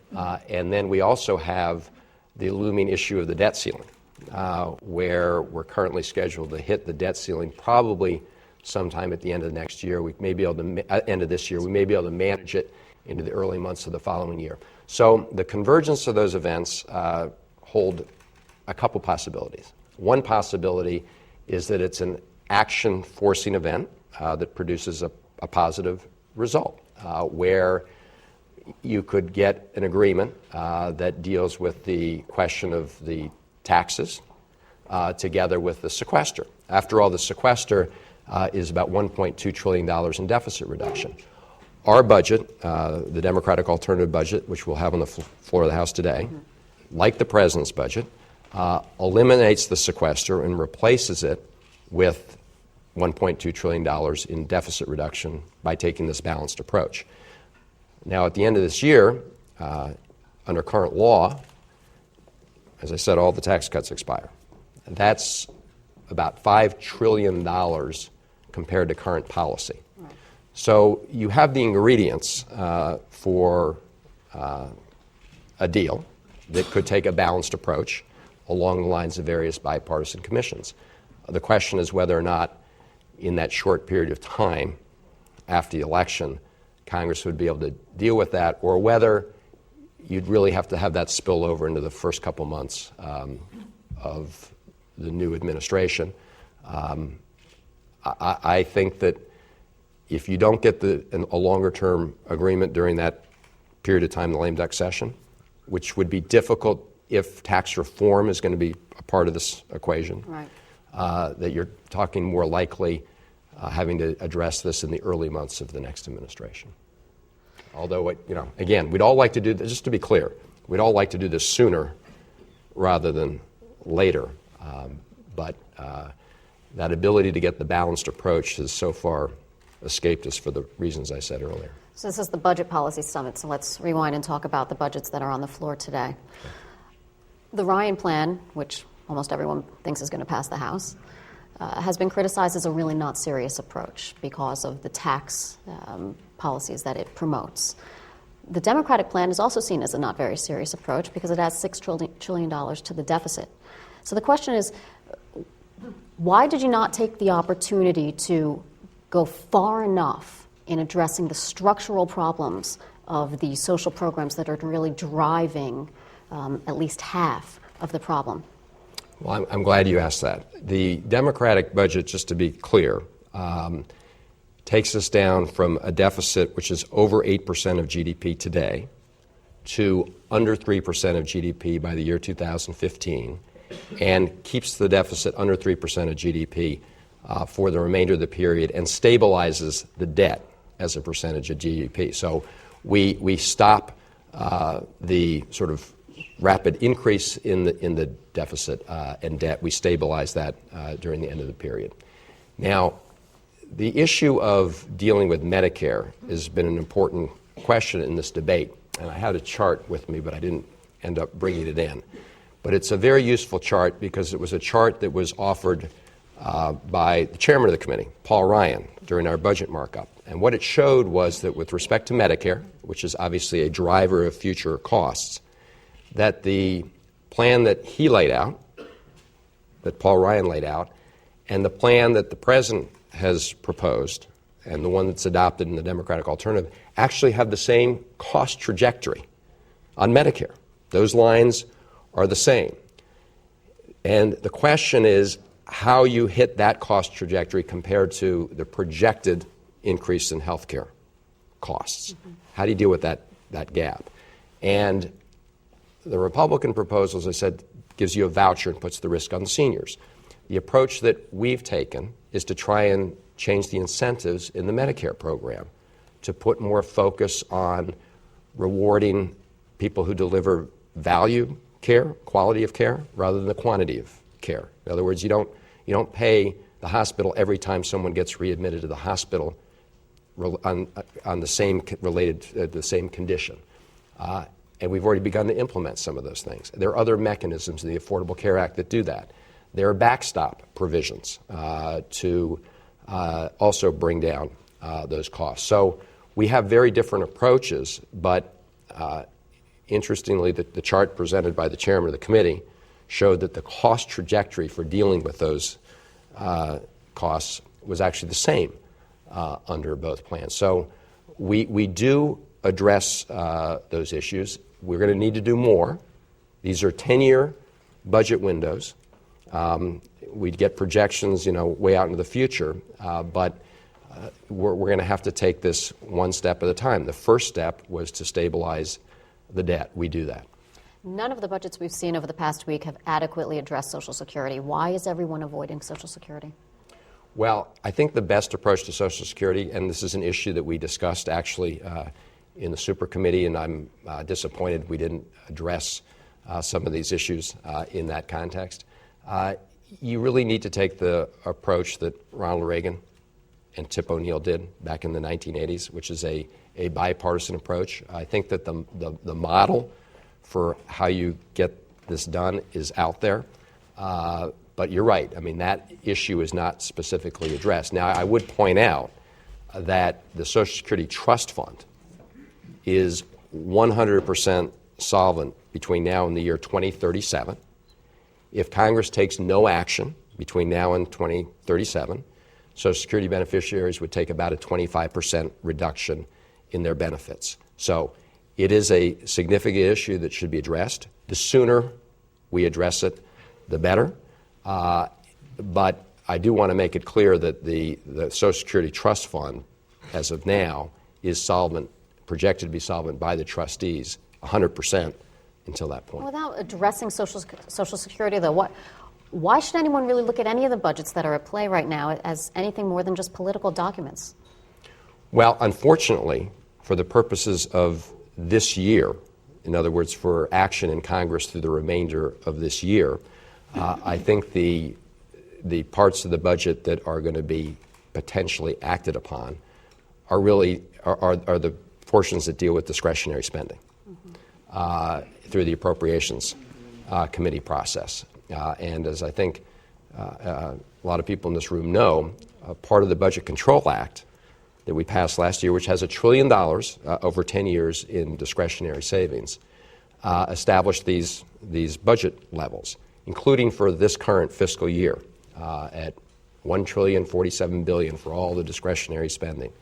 And then we also have the looming issue of the debt ceiling, where we're currently scheduled to hit the debt ceiling probably sometime at the end of next year. We may be able to, end of this year, we may be able to manage it into the early months of the following year. So the convergence of those events hold a couple possibilities. One possibility is that it's an action-forcing event that produces a positive result, where you could get an agreement that deals with the question of the taxes together with the sequester. After all, the sequester is about $1.2 trillion in deficit reduction. Our budget, the Democratic alternative budget, which we'll have on the floor of the House today, like the President's budget, eliminates the sequester and replaces it with $1.2 trillion in deficit reduction by taking this balanced approach. Now, at the end of this year, under current law, as I said, all the tax cuts expire. That's about $5 trillion compared to current policy. Right. So you have the ingredients for a deal that could take a balanced approach along the lines of various bipartisan commissions. The question is whether or not in that short period of time after the election, Congress would be able to deal with that, or whether you'd really have to have that spill over into the first couple months of the new administration. I think that if you don't get a longer-term agreement during that period of time, the lame duck session, which would be difficult if tax reform is going to be a part of this equation, right. That you're talking more likely having to address this in the early months of the next administration. Although, again, we'd all like to do this, just to be clear, we'd all like to do this sooner rather than later. But that ability to get the balanced approach has so far escaped us for the reasons I said earlier. So this is the Budget Policy Summit, so let's rewind and talk about the budgets that are on the floor today. Okay. The Ryan Plan, which almost everyone thinks is going to pass the House, has been criticized as a really not serious approach because of the tax policies that it promotes. The Democratic plan is also seen as a not very serious approach because it adds $6 trillion to the deficit. So the question is, why did you not take the opportunity to go far enough in addressing the structural problems of the social programs that are really driving at least half of the problem? Well, I'm glad you asked that. The Democratic budget, just to be clear, takes us down from a deficit which is over 8% of GDP today to under 3% of GDP by the year 2015, and keeps the deficit under 3% of GDP for the remainder of the period and stabilizes the debt as a percentage of GDP. So we stop the sort of rapid increase in the deficit and debt. We stabilize that during the end of the period. Now, the issue of dealing with Medicare has been an important question in this debate. And I had a chart with me, but I didn't end up bringing it in. But it's a very useful chart because it was a chart that was offered by the chairman of the committee, Paul Ryan, during our budget markup. And what it showed was that with respect to Medicare, which is obviously a driver of future costs, that the plan that he laid out, that Paul Ryan laid out, and the plan that the president has proposed, and the one that's adopted in the Democratic alternative, actually have the same cost trajectory on Medicare. Those lines are the same. And the question is how you hit that cost trajectory compared to the projected increase in health care costs. Mm-hmm. How do you deal with that gap? And the Republican proposal, as I said, gives you a voucher and puts the risk on the seniors. The approach that we've taken is to try and change the incentives in the Medicare program to put more focus on rewarding people who deliver value care, quality of care, rather than the quantity of care. In other words, you don't pay the hospital every time someone gets readmitted to the hospital on the same the same condition. And we've already begun to implement some of those things. There are other mechanisms in the Affordable Care Act that do that. There are backstop provisions to also bring down those costs. So we have very different approaches, but interestingly, the chart presented by the chairman of the committee showed that the cost trajectory for dealing with those costs was actually the same under both plans. So we do address those issues. We're going to need to do more. These are 10-year budget windows. We'd get projections, way out into the future, but we're going to have to take this one step at a time. The first step was to stabilize the debt. We do that. None of the budgets we've seen over the past week have adequately addressed Social Security. Why is everyone avoiding Social Security? Well, I think the best approach to Social Security, and this is an issue that we discussed actually in the super committee, and I'm disappointed we didn't address some of these issues in that context. You really need to take the approach that Ronald Reagan and Tip O'Neill did back in the 1980s, which is a bipartisan approach. I think that the model for how you get this done is out there. But you're right. I mean, that issue is not specifically addressed. Now, I would point out that the Social Security Trust Fund is 100% solvent between now and the year 2037. If Congress takes no action between now and 2037, Social Security beneficiaries would take about a 25% reduction in their benefits. So it is a significant issue that should be addressed. The sooner we address it, the better. But I do want to make it clear that the Social Security Trust Fund, as of now, is solvent, projected to be solvent by the trustees 100% until that point. Without addressing Social Security, though, why should anyone really look at any of the budgets that are at play right now as anything more than just political documents? Well, unfortunately, for the purposes of this year, in other words, for action in Congress through the remainder of this year, I think the parts of the budget that are going to be potentially acted upon are really are the portions that deal with discretionary spending through the Appropriations Committee process. And as I think a lot of people in this room know, part of the Budget Control Act that we passed last year, which has $1 trillion over 10 years in discretionary savings, established these budget levels, including for this current fiscal year at $1.047 trillion for all the discretionary spending,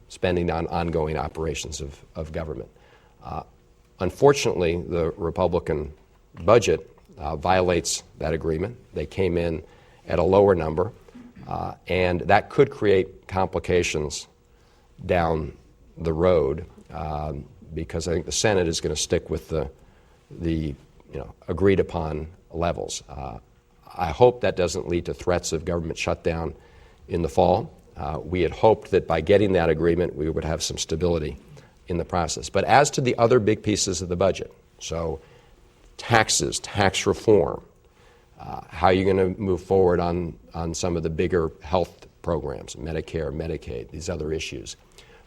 spending on ongoing operations of government. Unfortunately, the Republican budget violates that agreement. They came in at a lower number, and that could create complications down the road because I think the Senate is going to stick with the agreed upon levels. I hope that doesn't lead to threats of government shutdown in the fall. We had hoped that by getting that agreement, we would have some stability in the process. But as to the other big pieces of the budget, so taxes, tax reform, how are you going to move forward on some of the bigger health programs, Medicare, Medicaid, these other issues.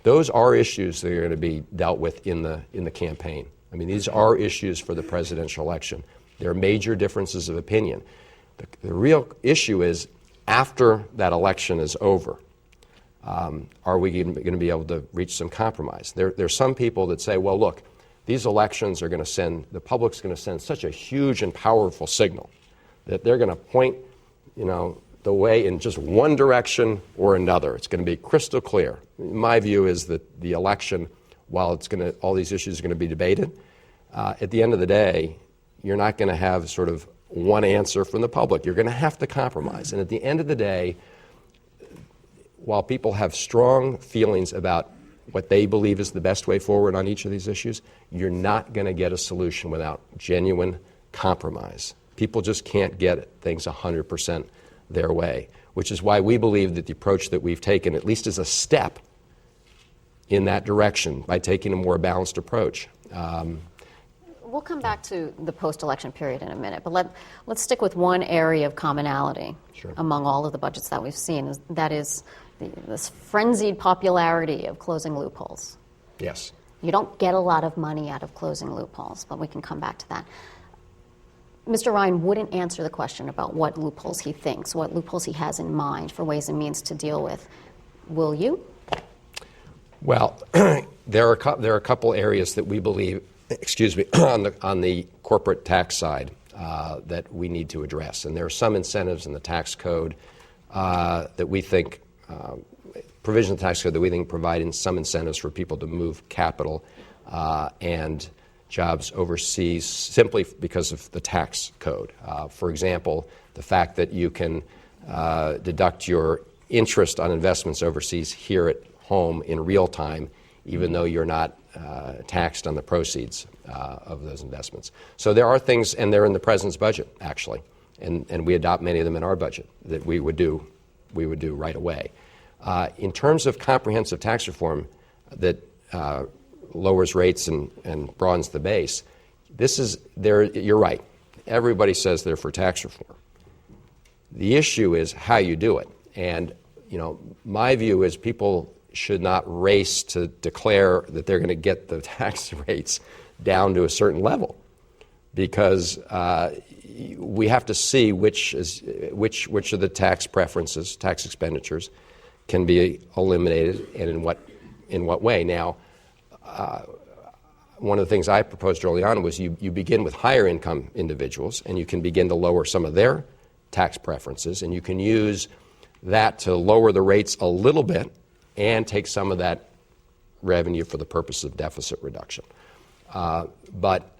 Those are issues that are going to be dealt with in the campaign. I mean, these are issues for the presidential election. There are major differences of opinion. The real issue is after that election is over, are we going to be able to reach some compromise? There's some people that say, well, look, these elections are going to send, the public's going to send such a huge and powerful signal that they're going to point, the way in just one direction or another. It's going to be crystal clear. My view is that the election, while all these issues are going to be debated, at the end of the day, you're not going to have sort of one answer from the public. You're going to have to compromise. And at the end of the day, while people have strong feelings about what they believe is the best way forward on each of these issues, you're not going to get a solution without genuine compromise. People just can't get things 100% their way, which is why we believe that the approach that we've taken, at least as a step in that direction, by taking a more balanced approach. We'll come back to the post-election period in a minute, but let's stick with one area of commonality among all of the budgets that we've seen. That is this frenzied popularity of closing loopholes. Yes. You don't get a lot of money out of closing loopholes, but we can come back to that. Mr. Ryan wouldn't answer the question about what loopholes he thinks, what loopholes he has in mind for Ways and Means to deal with. Will you? Well, there are a couple areas that we believe, on the corporate tax side that we need to address. And there are some incentives in the tax code that we think, provisions of the tax code that we think provide some incentives for people to move capital and jobs overseas simply because of the tax code. For example, the fact that you can deduct your interest on investments overseas here at home in real time, even though you're not taxed on the proceeds of those investments. So there are things, and they're in the president's budget, actually, and we adopt many of them in our budget that we would do right away. In terms of comprehensive tax reform that lowers rates and broadens the base, you're right. Everybody says they're for tax reform. The issue is how you do it. And, my view is people should not race to declare that they're going to get the tax rates down to a certain level, because we have to see which of the tax preferences, tax expenditures, can be eliminated and in what way. Now, one of the things I proposed early on was you begin with higher income individuals, and you can begin to lower some of their tax preferences, and you can use that to lower the rates a little bit and take some of that revenue for the purpose of deficit reduction. But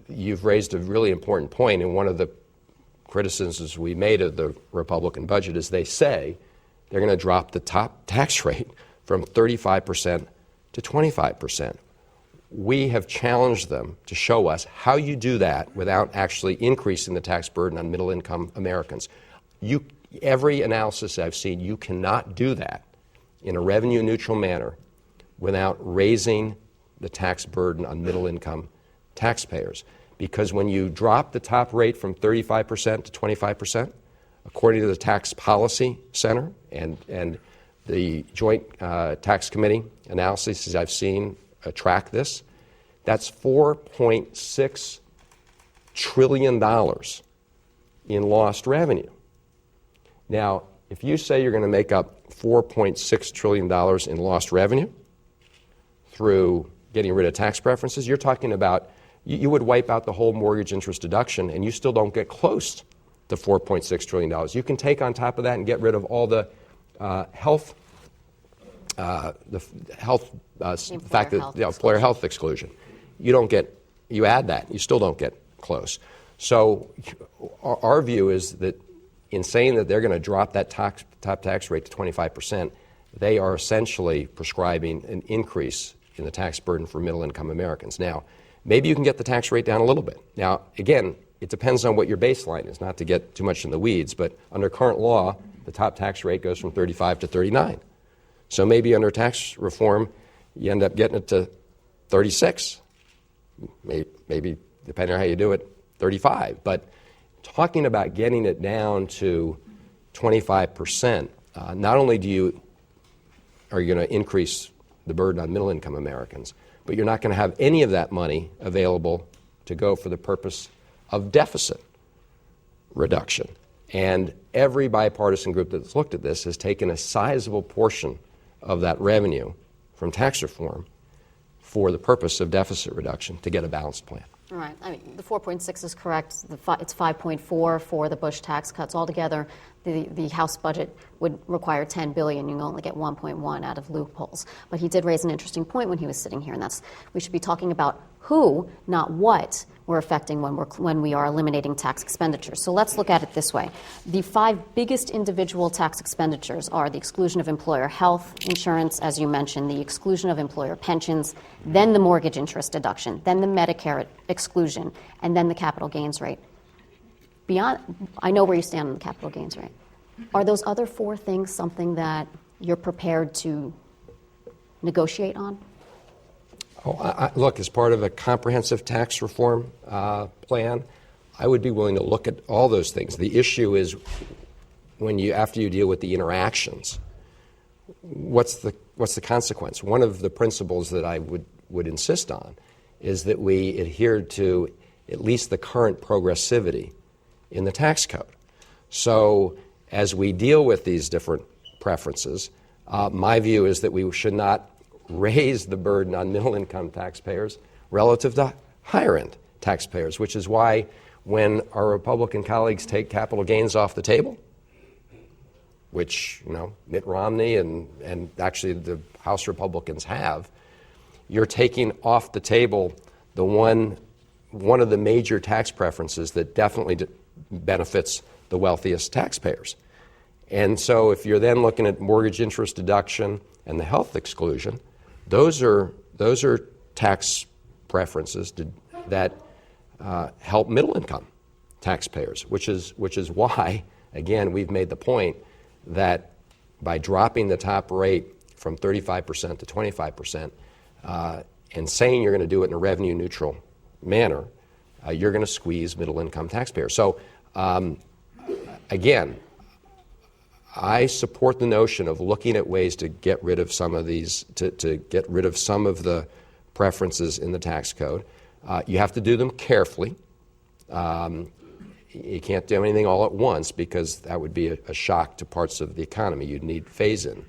you've raised a really important point, and one of the criticisms we made of the Republican budget is they say they're going to drop the top tax rate from 35% to 25%. We have challenged them to show us how you do that without actually increasing the tax burden on middle-income Americans. Every analysis I've seen, you cannot do that in a revenue-neutral manner without raising the tax burden on middle-income taxpayers. Because when you drop the top rate from 35% to 25%, according to the Tax Policy Center and the Joint Tax Committee analyses I've seen track this, that's $4.6 trillion in lost revenue. Now, if you say you're going to make up $4.6 trillion in lost revenue through getting rid of tax preferences, you're talking about you would wipe out the whole mortgage interest deduction, and you still don't get close to $4.6 trillion. You can take on top of that and get rid of all the health, the employer health exclusion. You add that, you still don't get close. So our view is that in saying that they're going to drop that top tax rate to 25%, they are essentially prescribing an increase in the tax burden for middle-income Americans. Now, maybe you can get the tax rate down a little bit. Now, again, it depends on what your baseline is, not to get too much in the weeds, but under current law, the top tax rate goes from 35 to 39. So maybe under tax reform, you end up getting it to 36. Maybe, depending on how you do it, 35. But talking about getting it down to 25%, not only are you going to increase the burden on middle-income Americans, but you're not going to have any of that money available to go for the purpose of deficit reduction. And every bipartisan group that's looked at this has taken a sizable portion of that revenue from tax reform for the purpose of deficit reduction to get a balanced plan. All right. I mean, the 4.6 is correct. It's 5.4 for the Bush tax cuts. Altogether, the House budget would require $10 billion. You can only get 1.1 out of loopholes. But he did raise an interesting point when he was sitting here, and that's we should be talking about who, not what, we're affecting when we are eliminating tax expenditures. So let's look at it this way. The 5 biggest individual tax expenditures are the exclusion of employer health insurance, as you mentioned, the exclusion of employer pensions, then the mortgage interest deduction, then the Medicare exclusion, and then the capital gains rate. I know where you stand on the capital gains rate. Are those other 4 things something that you're prepared to negotiate on? Look, as part of a comprehensive tax reform plan, I would be willing to look at all those things. The issue is after you deal with the interactions, what's the consequence? One of the principles that I would insist on is that we adhere to at least the current progressivity in the tax code. So as we deal with these different preferences, my view is that we should not raise the burden on middle-income taxpayers relative to higher-end taxpayers, which is why when our Republican colleagues take capital gains off the table, which Mitt Romney and actually the House Republicans have, you're taking off the table the one of the major tax preferences that definitely benefits the wealthiest taxpayers. And so if you're then looking at mortgage interest deduction and the health exclusion, those are tax preferences that help middle-income taxpayers, which is why, again, we've made the point that by dropping the top rate from 35% to 25% and saying you're going to do it in a revenue-neutral manner, you're going to squeeze middle-income taxpayers. So, again, I support the notion of looking at ways to get rid of some of these, to get rid of some of the preferences in the tax code. You have to do them carefully. You can't do anything all at once because that would be a shock to parts of the economy. You'd need phase-in.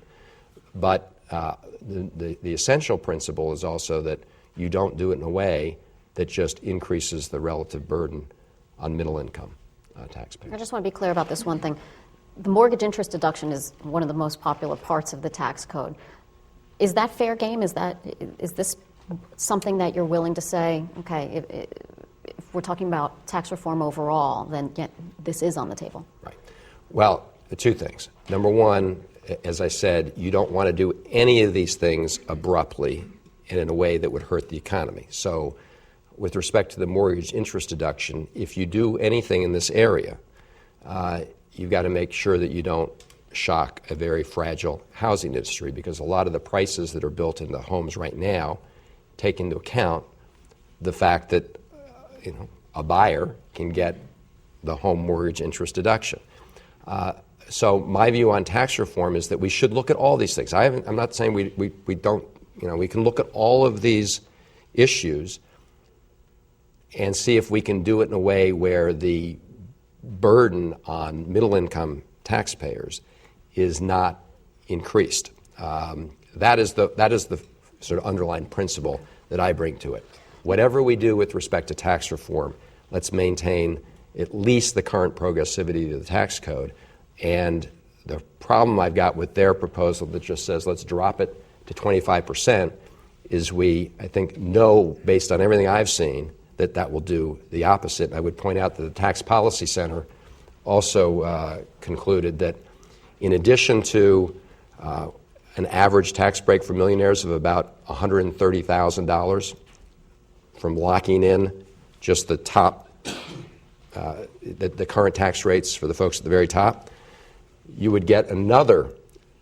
But the essential principle is also that you don't do it in a way that just increases the relative burden on middle-income taxpayers. I just want to be clear about this one thing. The mortgage interest deduction is one of the most popular parts of the tax code. Is that fair game? Is this something that you're willing to say, okay, if we're talking about tax reform overall, then this is on the table? Right. Well, two things. Number one, as I said, you don't want to do any of these things abruptly and in a way that would hurt the economy. So with respect to the mortgage interest deduction, if you do anything in this area, you've got to make sure that you don't shock a very fragile housing industry, because a lot of the prices that are built into homes right now take into account the fact that a buyer can get the home mortgage interest deduction. So my view on tax reform is that we should look at all these things. I'm not saying we don't, we can look at all of these issues and see if we can do it in a way where the burden on middle-income taxpayers is not increased. That is the sort of underlying principle that I bring to it. Whatever we do with respect to tax reform, let's maintain at least the current progressivity of the tax code. And the problem I've got with their proposal that just says let's drop it to 25% is I think, know, based on everything I've seen, that will do the opposite. I would point out that the Tax Policy Center also concluded that in addition to an average tax break for millionaires of about $130,000 from locking in just the top, the current tax rates for the folks at the very top, you would get another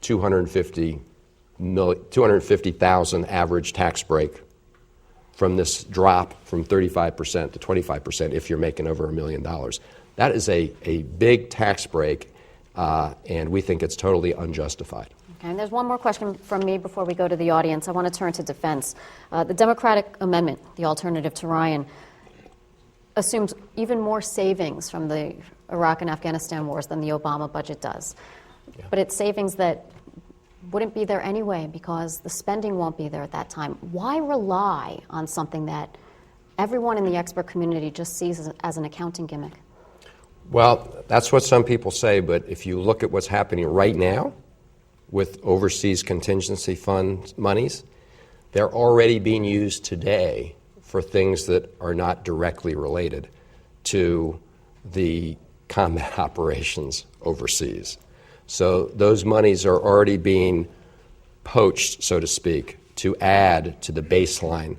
$250,000 average tax break from this drop from 35% to 25% if you're making over $1 million. That is a big tax break, and we think it's totally unjustified. Okay, and there's one more question from me before we go to the audience. I want to turn to defense. The Democratic amendment, the alternative to Ryan, assumes even more savings from the Iraq and Afghanistan wars than the Obama budget does. Yeah. But it's savings that wouldn't be there anyway because the spending won't be there at that time. Why rely on something that everyone in the expert community just sees as an accounting gimmick? Well, that's what some people say, but if you look at what's happening right now with overseas contingency fund monies, they're already being used today for things that are not directly related to the combat operations overseas. So those monies are already being poached, so to speak, to add to the baseline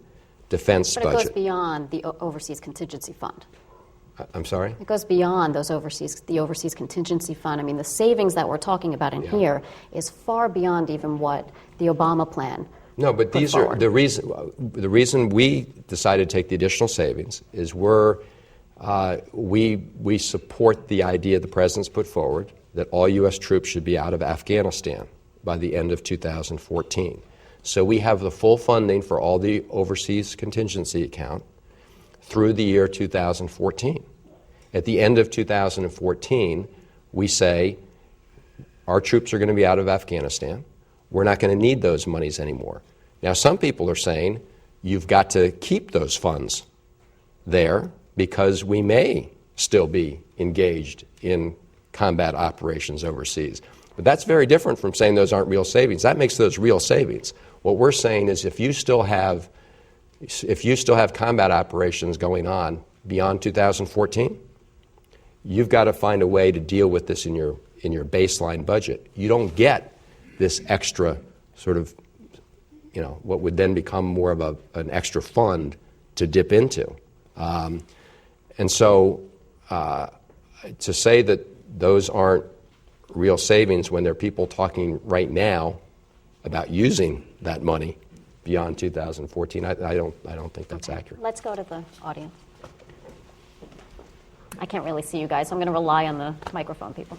defense budget. But it goes beyond the overseas contingency fund. I'm sorry? It goes beyond the overseas contingency fund. I mean, the savings that we're talking about in here is far beyond even what the Obama plan No, but these are the reason we decided to take the additional savings is we support the idea the president's put forward that all U.S. troops should be out of Afghanistan by the end of 2014. So we have the full funding for all the overseas contingency account through the year 2014. At the end of 2014, we say our troops are going to be out of Afghanistan. We're not going to need those monies anymore. Now, some people are saying you've got to keep those funds there because we may still be engaged in combat operations overseas. But that's very different from saying those aren't real savings. That makes those real savings. What we're saying is if you still have combat operations going on beyond 2014, you've got to find a way to deal with this in your baseline budget. You don't get this extra sort of, what would then become more of an extra fund to dip into. And so to say that those aren't real savings when there are people talking right now about using that money beyond 2014, I don't think that's accurate. Let's go to the audience. I can't really see you guys, so I'm going to rely on the microphone people.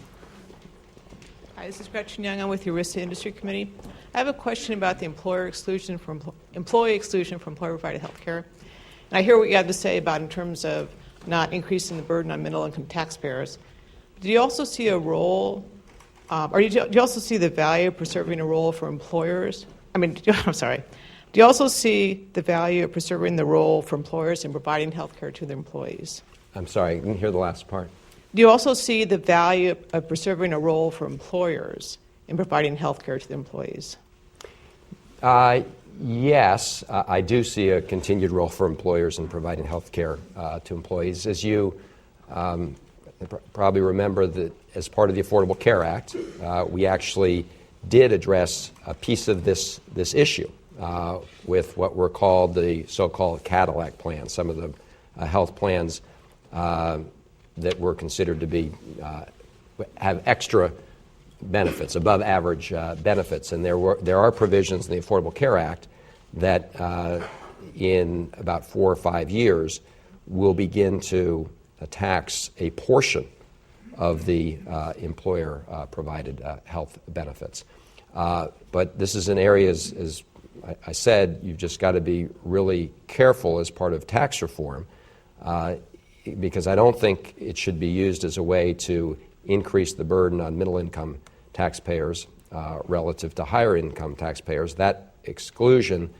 Hi, this is Gretchen Young. I'm with the ERISA Industry Committee. I have a question about the employee exclusion for employer-provided health care. And I hear what you have to say about in terms of not increasing the burden on middle-income taxpayers. Do you also see a role, do you also see the value of preserving a role for employers? I'm sorry. Do you also see the value of preserving the role for employers in providing health care to their employees? I'm sorry, I didn't hear the last part. Do you also see the value of preserving a role for employers in providing health care to their employees? Yes, I do see a continued role for employers in providing health care to employees. As you probably remember, that as part of the Affordable Care Act, we actually did address a piece of this issue with what were called the so-called Cadillac plans, some of the health plans that were considered to be have extra benefits, above average benefits, and there are provisions in the Affordable Care Act that in about 4 or 5 years will begin to tax a portion of the employer provided health benefits. But this is an area, as I said, you've just got to be really careful as part of tax reform, because I don't think it should be used as a way to increase the burden on middle-income taxpayers relative to higher-income taxpayers. That exclusion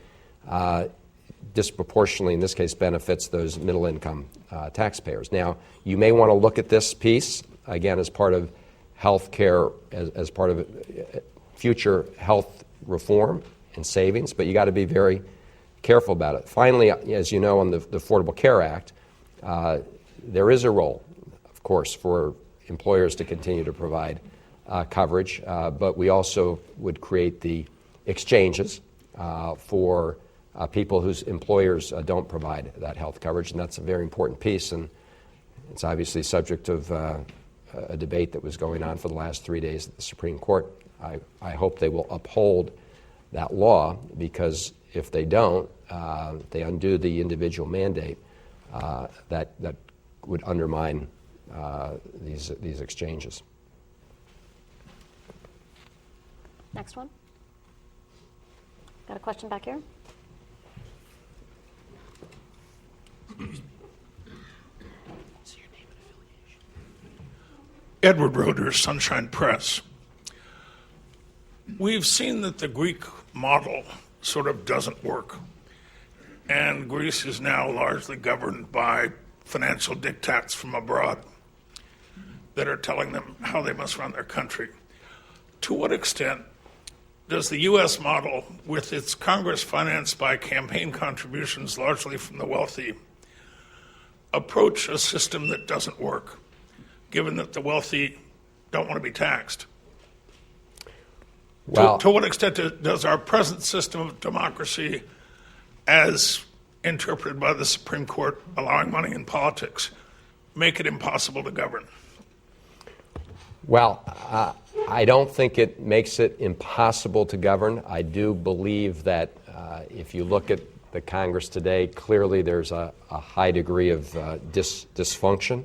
disproportionately, in this case, benefits those middle-income taxpayers. Now, you may want to look at this piece, again, as part of health care, as part of future health reform and savings, but you got to be very careful about it. Finally, as you know, on the Affordable Care Act, there is a role, of course, for employers to continue to provide coverage, but we also would create the exchanges for people whose employers don't provide that health coverage, and that's a very important piece, and it's obviously subject of a debate that was going on for the last 3 days at the Supreme Court. I hope they will uphold that law, because if they don't, they undo the individual mandate that would undermine these exchanges. Next one. Got a question back here? Edward Roeder, Sunshine Press. We've seen that the Greek model sort of doesn't work, and Greece is now largely governed by financial diktats from abroad that are telling them how they must run their country. To what extent does the U.S. model, with its Congress financed by campaign contributions largely from the wealthy, approach a system that doesn't work, given that the wealthy don't want to be taxed? Well, to what extent does our present system of democracy, as interpreted by the Supreme Court allowing money in politics, make it impossible to govern? Well, I don't think it makes it impossible to govern. I do believe that If you look at the Congress today, clearly there's a high degree of dysfunction.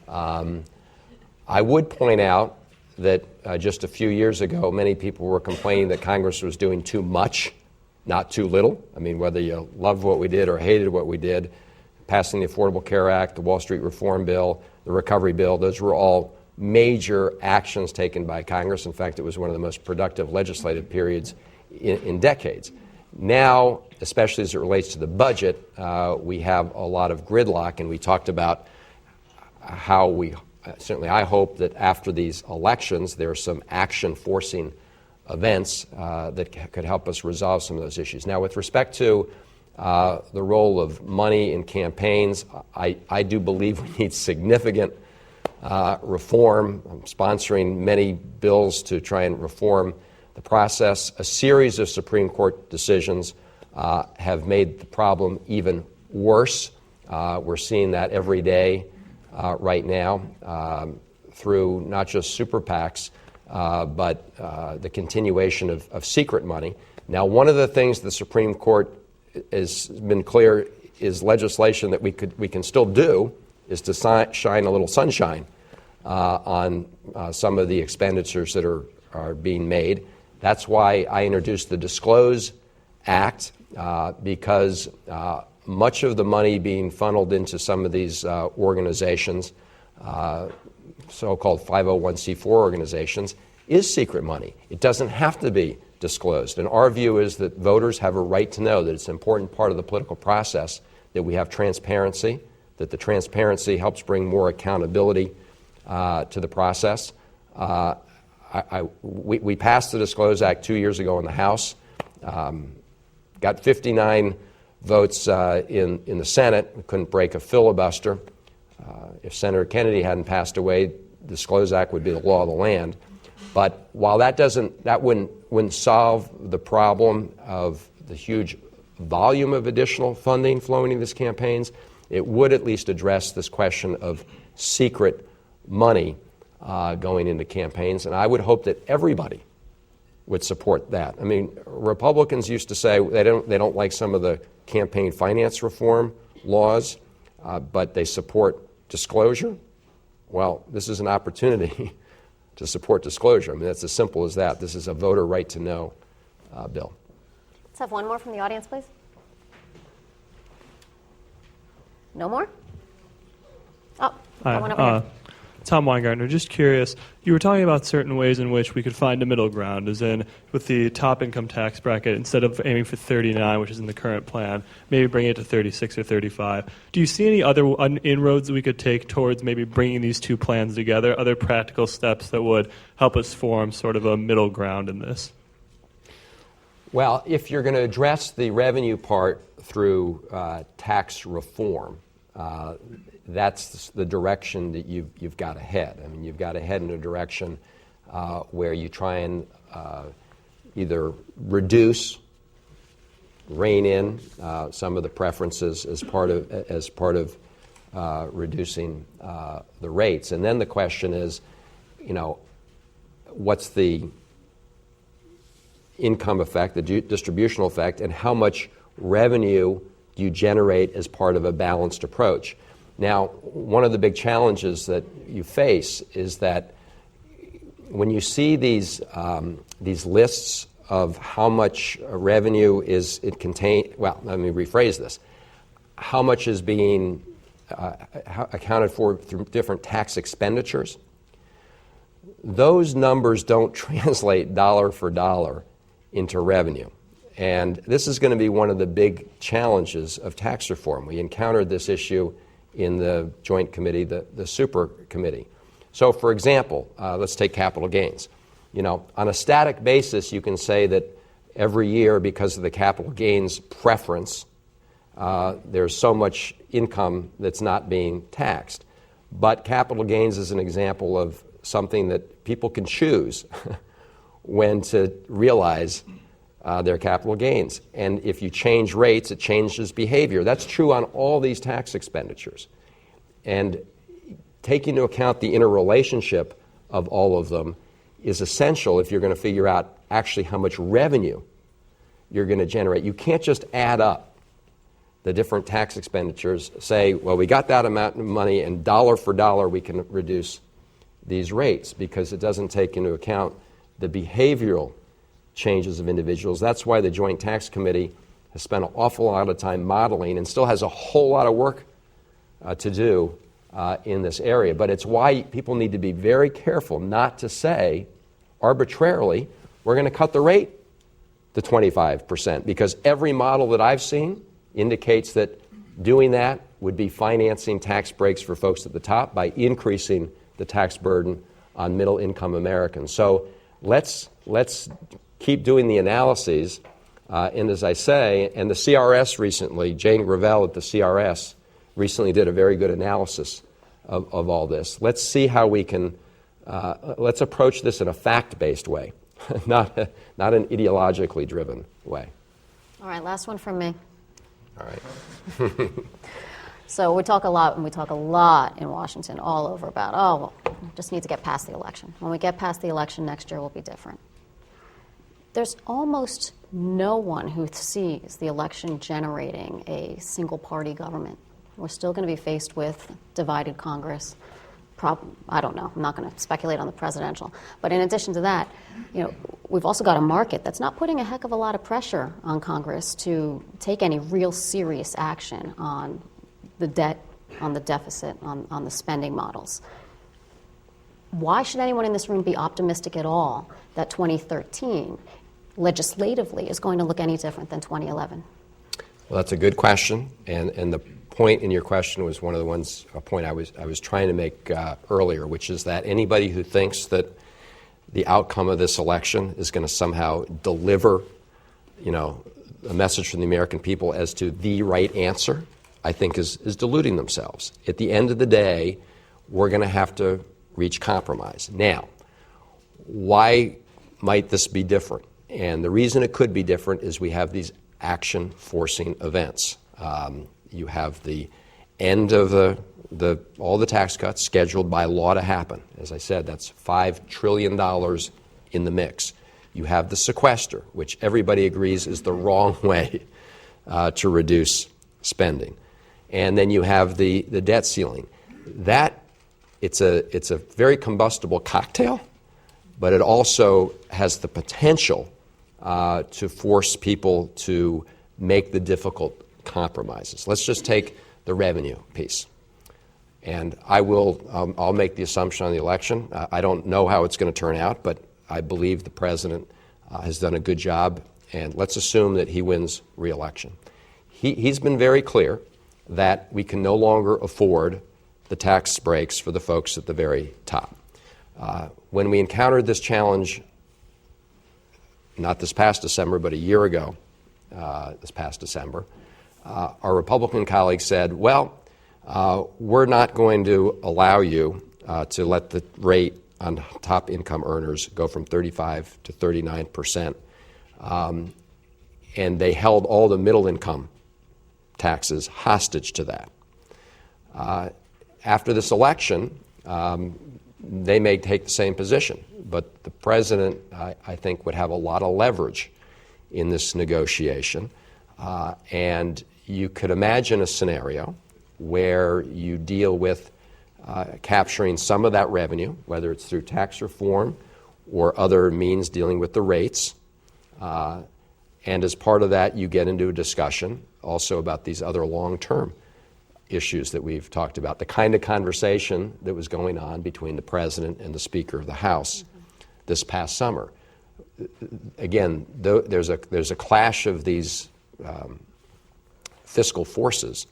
I would point out that just a few years ago, many people were complaining that Congress was doing too much, not too little. I mean, whether you loved what we did or hated what we did, passing the Affordable Care Act, the Wall Street Reform Bill, the Recovery Bill, those were all major actions taken by Congress. In fact, it was one of the most productive legislative periods in decades. Now, especially as it relates to the budget, we have a lot of gridlock, and we talked about how certainly I hope that after these elections there are some action-forcing events that could help us resolve some of those issues. Now, with respect to the role of money in campaigns, I do believe we need significant reform. I'm sponsoring many bills to try and reform the process. A series of Supreme Court decisions have made the problem even worse. We're seeing that every day right now through not just super PACs, but the continuation of secret money. Now, one of the things the Supreme Court has been clear is legislation that we can still do is to shine a little sunshine on some of the expenditures that are being made. That's why I introduced the Disclose Act, because much of the money being funneled into some of these organizations, so-called 501c4 organizations, is secret money. It doesn't have to be disclosed. And our view is that voters have a right to know that it's an important part of the political process that we have transparency, that the transparency helps bring more accountability to the process. We passed the Disclose Act 2 years ago in the House, got 59 votes in the Senate. We couldn't break a filibuster. If Senator Kennedy hadn't passed away, the Disclose Act would be the law of the land. But while that wouldn't solve the problem of the huge volume of additional funding flowing into these campaigns, it would at least address this question of secret money going into campaigns. And I would hope that everybody would support that. I mean, Republicans used to say they don't like some of the campaign finance reform laws, but they support disclosure. Well, this is an opportunity to support disclosure. I mean, that's as simple as that. This is a voter right to know bill. Let's have one more from the audience, please. No more? Oh, one over here. Tom Weingartner, just curious, you were talking about certain ways in which we could find a middle ground, as in with the top income tax bracket, instead of aiming for 39, which is in the current plan, maybe bring it to 36 or 35. Do you see any other inroads that we could take towards maybe bringing these two plans together, other practical steps that would help us form sort of a middle ground in this? Well, if you're going to address the revenue part through tax reform, that's the direction that you've got to head. I mean, you've got to head in a direction where you try and either rein in some of the preferences as part of reducing the rates. And then the question is, what's the income effect, the distributional effect, and how much revenue do you generate as part of a balanced approach? Now, one of the big challenges that you face is that when you see these lists of how much revenue is it contained, well, let me rephrase this, how much is being accounted for through different tax expenditures, those numbers don't translate dollar for dollar into revenue. And this is going to be one of the big challenges of tax reform. We encountered this issue in the joint committee, the super committee. So, for example, let's take capital gains. On a static basis, you can say that every year, because of the capital gains preference, there's so much income that's not being taxed. But capital gains is an example of something that people can choose when to realize their capital gains. And if you change rates, it changes behavior. That's true on all these tax expenditures. And taking into account the interrelationship of all of them is essential if you're going to figure out actually how much revenue you're going to generate. You can't just add up the different tax expenditures, say, well, we got that amount of money and dollar for dollar we can reduce these rates, because it doesn't take into account the behavioral changes of individuals. That's why the Joint Tax Committee has spent an awful lot of time modeling and still has a whole lot of work to do in this area. But it's why people need to be very careful not to say arbitrarily, we're going to cut the rate to 25%, because every model that I've seen indicates that doing that would be financing tax breaks for folks at the top by increasing the tax burden on middle-income Americans. So let's keep doing the analyses. And as I say, and the CRS recently, Jane Gravel at the CRS recently did a very good analysis of all this. Let's see how we can, let's approach this in a fact-based way, not an ideologically driven way. All right, last one from me. All right. So we talk a lot in Washington all over about, well, we just need to get past the election. When we get past the election, next year will be different. There's almost no one who sees the election generating a single-party government. We're still going to be faced with divided Congress. I don't know. I'm not going to speculate on the presidential. But in addition to that, we've also got a market that's not putting a heck of a lot of pressure on Congress to take any real serious action on the debt, on the deficit, on the spending models. Why should anyone in this room be optimistic at all that 2013 legislatively is going to look any different than 2011? Well, that's a good question, and the point in your question was one of the ones, a point I was trying to make earlier, which is that anybody who thinks that the outcome of this election is going to somehow deliver, a message from the American people as to the right answer, I think is deluding themselves. At the end of the day, we're going to have to reach compromise. Now, why might this be different? And the reason it could be different is we have these action-forcing events. You have the end of all the tax cuts scheduled by law to happen. As I said, that's $5 trillion in the mix. You have the sequester, which everybody agrees is the wrong way to reduce spending. And then you have the debt ceiling. It's a very combustible cocktail, but it also has the potential to force people to make the difficult compromises. Let's just take the revenue piece. And I'll make the assumption on the election. I don't know how it's going to turn out, but I believe the president has done a good job, and let's assume that he wins re-election. He's been very clear that we can no longer afford the tax breaks for the folks at the very top. When we encountered this challenge, not this past December, but a year ago, this past December, our Republican colleagues said, well, we're not going to allow you to let the rate on top income earners go from 35 to 39%. And they held all the middle income taxes hostage to that. After this election, they may take the same position, but the president, I think, would have a lot of leverage in this negotiation. And you could imagine a scenario where you deal with capturing some of that revenue, whether it's through tax reform or other means dealing with the rates. And as part of that, you get into a discussion also about these other long-term issues that we've talked about, the kind of conversation that was going on between the president and the Speaker of the House this past summer. Again, there's a clash of these fiscal forces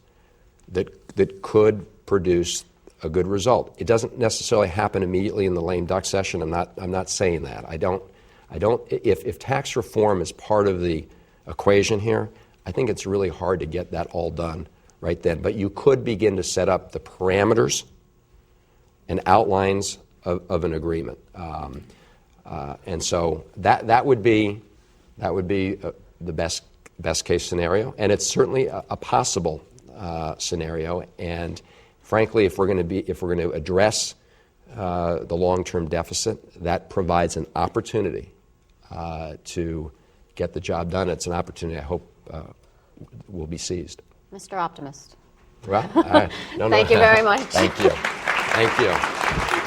that could produce a good result. It doesn't necessarily happen immediately in the lame duck session. I'm not saying that. If tax reform is part of the equation here, I think it's really hard to get that all done right then. But you could begin to set up the parameters and outlines of an agreement. And so that would be the best case scenario, and it's certainly a possible scenario. And frankly, if we're going to address the long-term deficit, that provides an opportunity to get the job done. It's an opportunity I hope will be seized. Mr. Optimist. Well, Thank you very much. Thank you. Thank you.